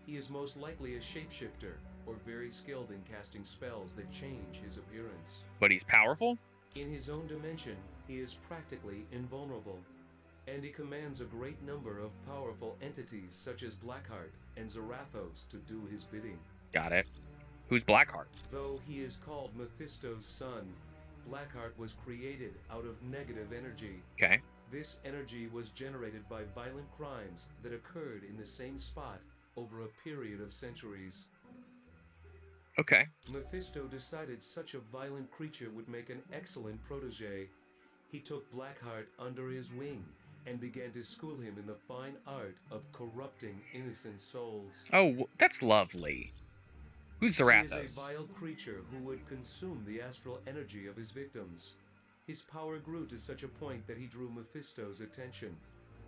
He is most likely a shapeshifter, or very skilled in casting spells that change his appearance. But he's powerful? In his own dimension, he is practically invulnerable, and he commands a great number of powerful entities such as Blackheart and Zarathos to do his bidding. Got it. Who's Blackheart? Though he is called Mephisto's son, Blackheart was created out of negative energy. Okay. This energy was generated by violent crimes that occurred in the same spot over a period of centuries. Okay. Mephisto decided such a violent creature would make an excellent protege. He took Blackheart under his wing and began to school him in the fine art of corrupting innocent souls. Oh, that's lovely. Who's He Zarathos? is a vile creature who would consume the astral energy of his victims. His power grew to such a point that he drew Mephisto's attention.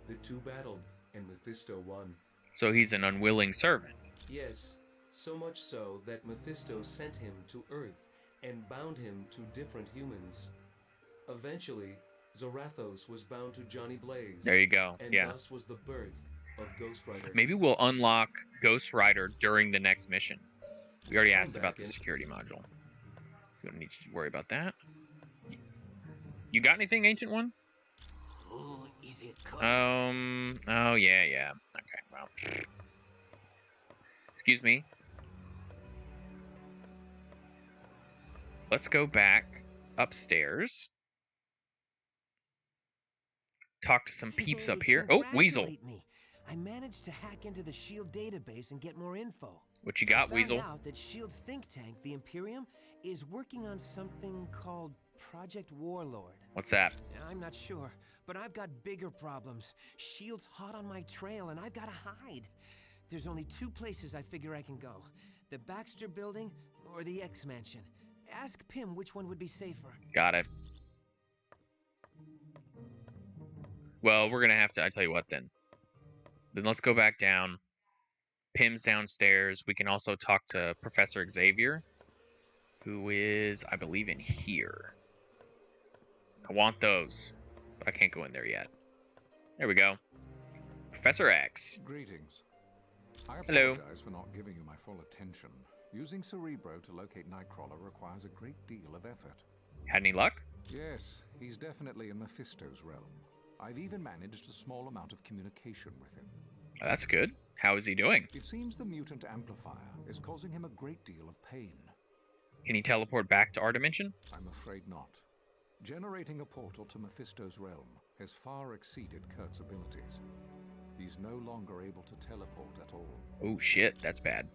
The two battled, and Mephisto won. So he's an unwilling servant. Yes, so much so that Mephisto sent him to Earth and bound him to different humans. Eventually, Zarathos was bound to Johnny Blaze. There you go, And yeah. thus was the birth of Ghost Rider. Maybe we'll unlock Ghost Rider during the next mission. We already asked about the security module. We don't need to worry about that. You got anything, Ancient One? Who is it Oh, yeah. Okay, well. Excuse me. Let's go back upstairs. Talk to some peeps up here. Oh, Weasel. Me. I managed to hack into the S.H.I.E.L.D. database and get more info. What you got, I Weasel? found out that S.H.I.E.L.D.'s think tank, the Imperium, is working on something called Project Warlord. What's that? I'm not sure, but I've got bigger problems. S.H.I.E.L.D's hot on my trail, and I've got to hide. There's only 2 places I figure I can go. the Baxter Building or the X-Mansion. Ask Pym which one would be safer. Got it. Well, we're gonna have to. I tell you what, then. Then let's go back down. Pym's downstairs. We can also talk to Professor Xavier, who is, I believe, in here. I want those, but I can't go in there yet. There we go. Professor X. Greetings. I Hello. apologize for not giving you my full attention. Using Cerebro to locate Nightcrawler requires a great deal of effort. Had any luck? Yes, he's definitely in Mephisto's realm. I've even managed a small amount of communication with him. Oh, that's good. How is he doing? It seems the mutant amplifier is causing him a great deal of pain. Can he teleport back to our dimension? I'm afraid not. Generating a portal to Mephisto's realm has far exceeded Kurt's abilities. He's no longer able to teleport at all. Oh shit, that's bad.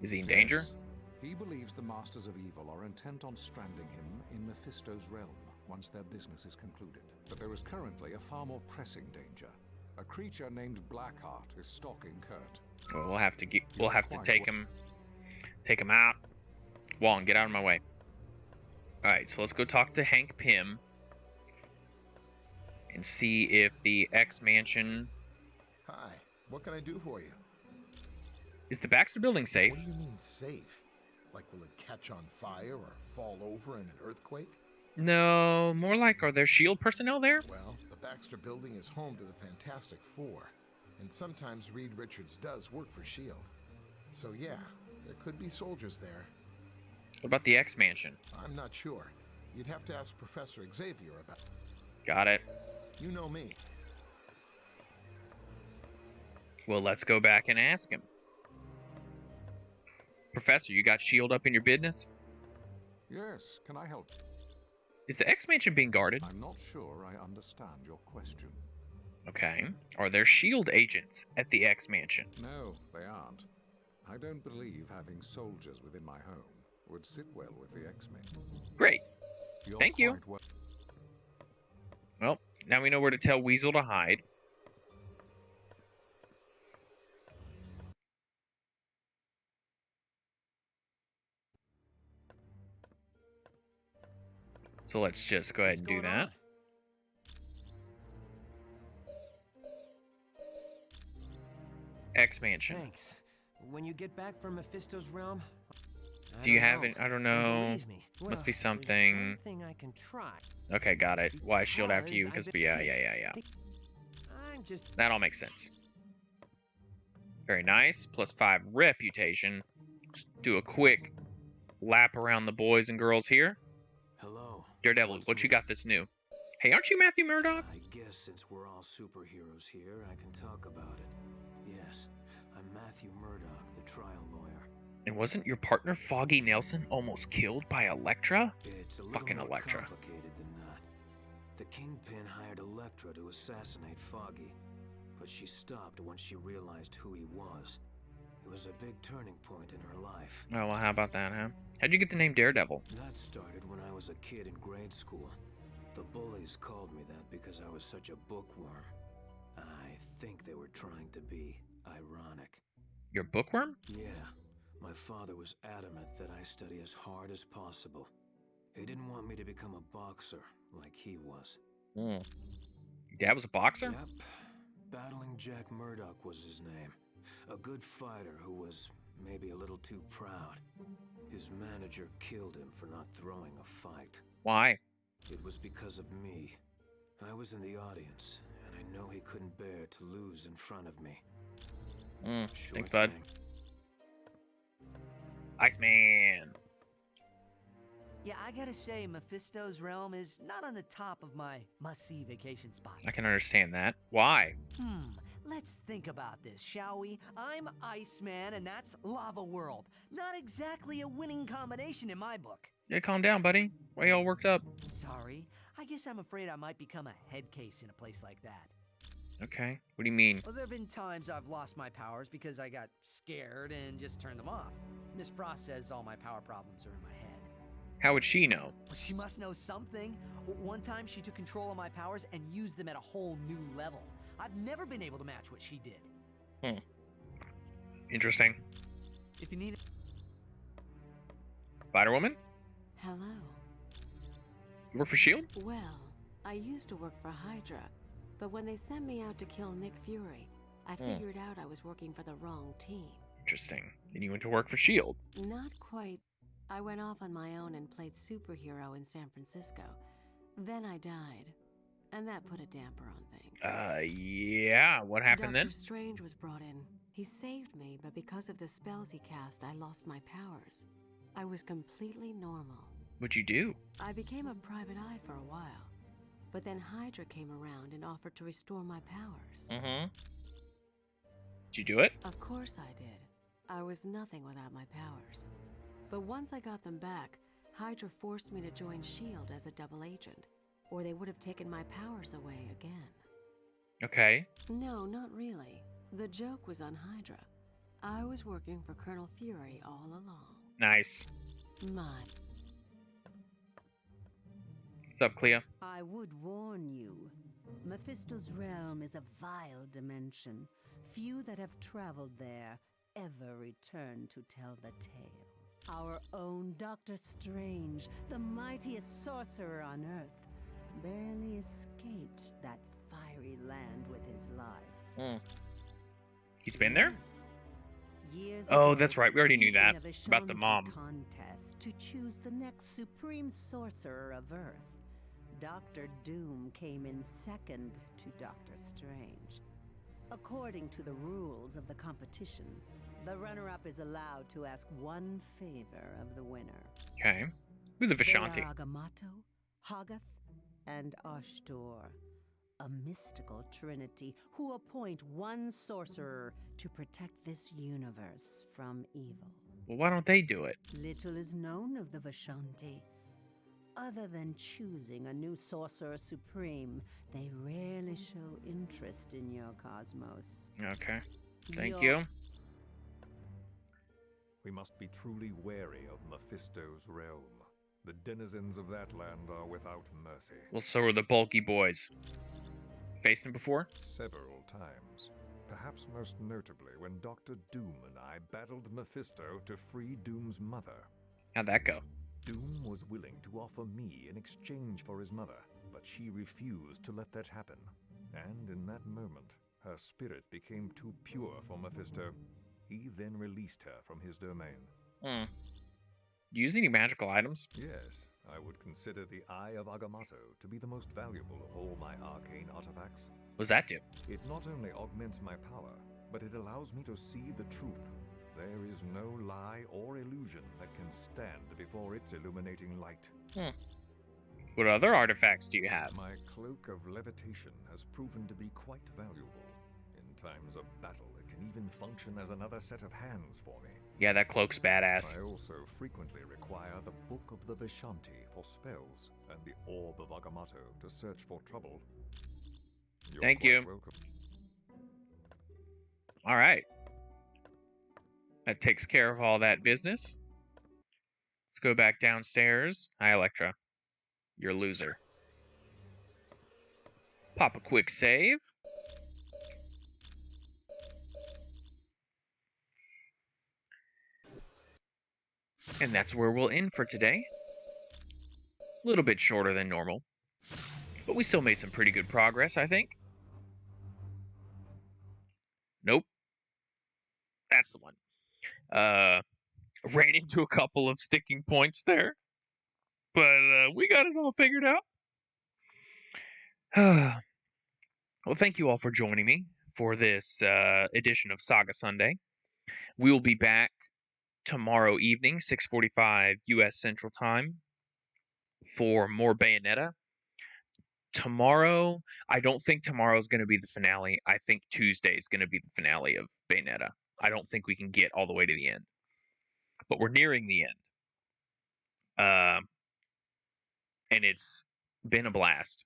Is he in danger? Yes. He believes the Masters of Evil are intent on stranding him in Mephisto's realm once their business is concluded. But there is currently a far more pressing danger. A creature named Blackheart is stalking Kurt. Well, we'll have to take him out. Wong, get out of my way. All right, so let's go talk to Hank Pym and see if the X-Mansion. Hi, what can I do for you? Is the Baxter Building safe? What do you mean safe? Like, will it catch on fire or fall over in an earthquake? No, more like, are there S.H.I.E.L.D. personnel there? Well, the Baxter Building is home to the Fantastic Four, and sometimes Reed Richards does work for S.H.I.E.L.D. So yeah, there could be soldiers there. What about the X-Mansion? I'm not sure. You'd have to ask Professor Xavier about. Got it. You know me. Well, let's go back and ask him. Professor, you got S.H.I.E.L.D. up in your business? Yes, can I help? Is the X-Mansion being guarded? I'm not sure I understand your question. Okay. Are there S.H.I.E.L.D. agents at the X-Mansion? No, they aren't. I don't believe having soldiers within my home would sit well with the X-Men. Great. Thank you. Well, now we know where to tell Weasel to hide. So let's just go ahead and do that. X-Mansion. Thanks. When you get back from Mephisto's realm, Do you have it? I don't know. believe me, Must be there's something. one thing I can try. Okay, got it. Why is S.H.I.E.L.D. after you? Because yeah. I'm just. That all makes sense. Very nice. +5 reputation. Just do a quick lap around the boys and girls here. Hello. Daredevil, what you got that's new? Hey, aren't you Matthew Murdock? I guess since we're all superheroes here, I can talk about it. Yes, I'm Matthew Murdock, the trial lawyer. And wasn't your partner Foggy Nelson almost killed by Elektra? It's a little Fucking more Elektra. complicated than that. The Kingpin hired Elektra to assassinate Foggy, but she stopped once she realized who he was. It was a big turning point in her life. Oh, well, how about that, huh? How'd you get the name Daredevil? That started when I was a kid in grade school. The bullies called me that because I was such a bookworm. I think they were trying to be ironic. Your bookworm? Yeah. My father was adamant that I study as hard as possible. He didn't want me to become a boxer like he was. Your dad was a boxer? Yep. Battling Jack Murdock was his name. A good fighter who was maybe a little too proud. His manager killed him for not throwing a fight. Why? It was because of me. I was in the audience, and I know he couldn't bear to lose in front of me. Thanks, bud. Iceman. Yeah, I gotta say, Mephisto's realm is not on the top of my must-see vacation spots. I can understand that. Why? Let's think about this, shall we? I'm Iceman, and that's Lava World. Not exactly a winning combination in my book. Yeah, calm down, buddy. Why you all worked up? Sorry. I guess I'm afraid I might become a head case in a place like that. Okay. What do you mean? Well, there have been times I've lost my powers because I got scared and just turned them off. Miss Frost says all my power problems are in my head. How would she know? Well, she must know something. One time she took control of my powers and used them at a whole new level. I've never been able to match what she did. Interesting. If you need it. Spider-Woman? Hello. You work for S.H.I.E.L.D.? Well, I used to work for Hydra, but when they sent me out to kill Nick Fury, I figured out I was working for the wrong team. Interesting. And you went to work for S.H.I.E.L.D. Not quite. I went off on my own and played superhero in San Francisco. Then I died, and that put a damper on things. Yeah. What happened then? Doctor Strange was brought in. He saved me, but because of the spells he cast, I lost my powers. I was completely normal. What'd you do? I became a private eye for a while, but then Hydra came around and offered to restore my powers. Mm-hmm. Did you do it? Of course I did. I was nothing without my powers. But once I got them back, Hydra forced me to join S.H.I.E.L.D. as a double agent, or they would have taken my powers away again. Okay. No, not really. The joke was on Hydra. I was working for Colonel Fury all along. Nice. My. What's up, Clea? I would warn you. Mephisto's realm is a vile dimension. Few that have traveled there ever return to tell the tale. Our own Doctor Strange, the mightiest sorcerer on Earth, barely escaped that fiery land with his life. He's been there? Years Oh, ago, that's right. We already knew that in a about the Vishanti mom. contest to choose the next supreme sorcerer of Earth, Doctor Doom came in second to Doctor Strange. According to the rules of the competition, the runner-up is allowed to ask one favor of the winner. Okay. Who's the Vishanti? They are Agamotto, Hoggoth, and Ashtor, a mystical trinity who appoint one sorcerer to protect this universe from evil. Well, why don't they do it? Little is known of the Vishanti. Other than choosing a new sorcerer supreme, they rarely show interest in your cosmos. Okay. Thank you. We must be truly wary of Mephisto's realm. The denizens of that land are without mercy. Well, so are the Bulky Boiz. Faced him before? Several times. Perhaps most notably when Dr. Doom and I battled Mephisto to free Doom's mother. How'd that go? Doom was willing to offer me in exchange for his mother, but she refused to let that happen. And in that moment, her spirit became too pure for Mephisto. He then released her from his domain. Use any magical items? Yes, I would consider the Eye of Agamotto to be the most valuable of all my arcane artifacts. What's that do? It not only augments my power, but it allows me to see the truth. There is no lie or illusion that can stand before its illuminating light. What other artifacts do you have? My cloak of levitation has proven to be quite valuable. In times of battle, it can even function as another set of hands for me. Yeah, that cloak's badass. I also frequently require the Book of the Vishanti for spells, and the Orb of Agamotto to search for trouble. You're Thank quite you. welcome. All right. That takes care of all that business. Let's go back downstairs. Hi, Elektra. You're a loser. Pop a quick save. And that's where we'll end for today. A little bit shorter than normal. But we still made some pretty good progress, I think. Nope. That's the one. Ran into a couple of sticking points there. But we got it all figured out. Well, thank you all for joining me for this edition of Saga Sunday. We will be back tomorrow evening, 6:45 U.S. Central Time, for more Bayonetta. Tomorrow, I don't think tomorrow's going to be the finale. I think Tuesday is going to be the finale of Bayonetta. I don't think we can get all the way to the end. But we're nearing the end. And it's been a blast.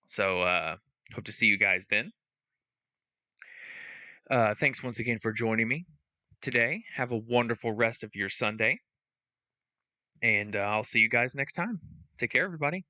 So, hope to see you guys then. Thanks once again for joining me today. Have a wonderful rest of your Sunday. And I'll see you guys next time. Take care, everybody.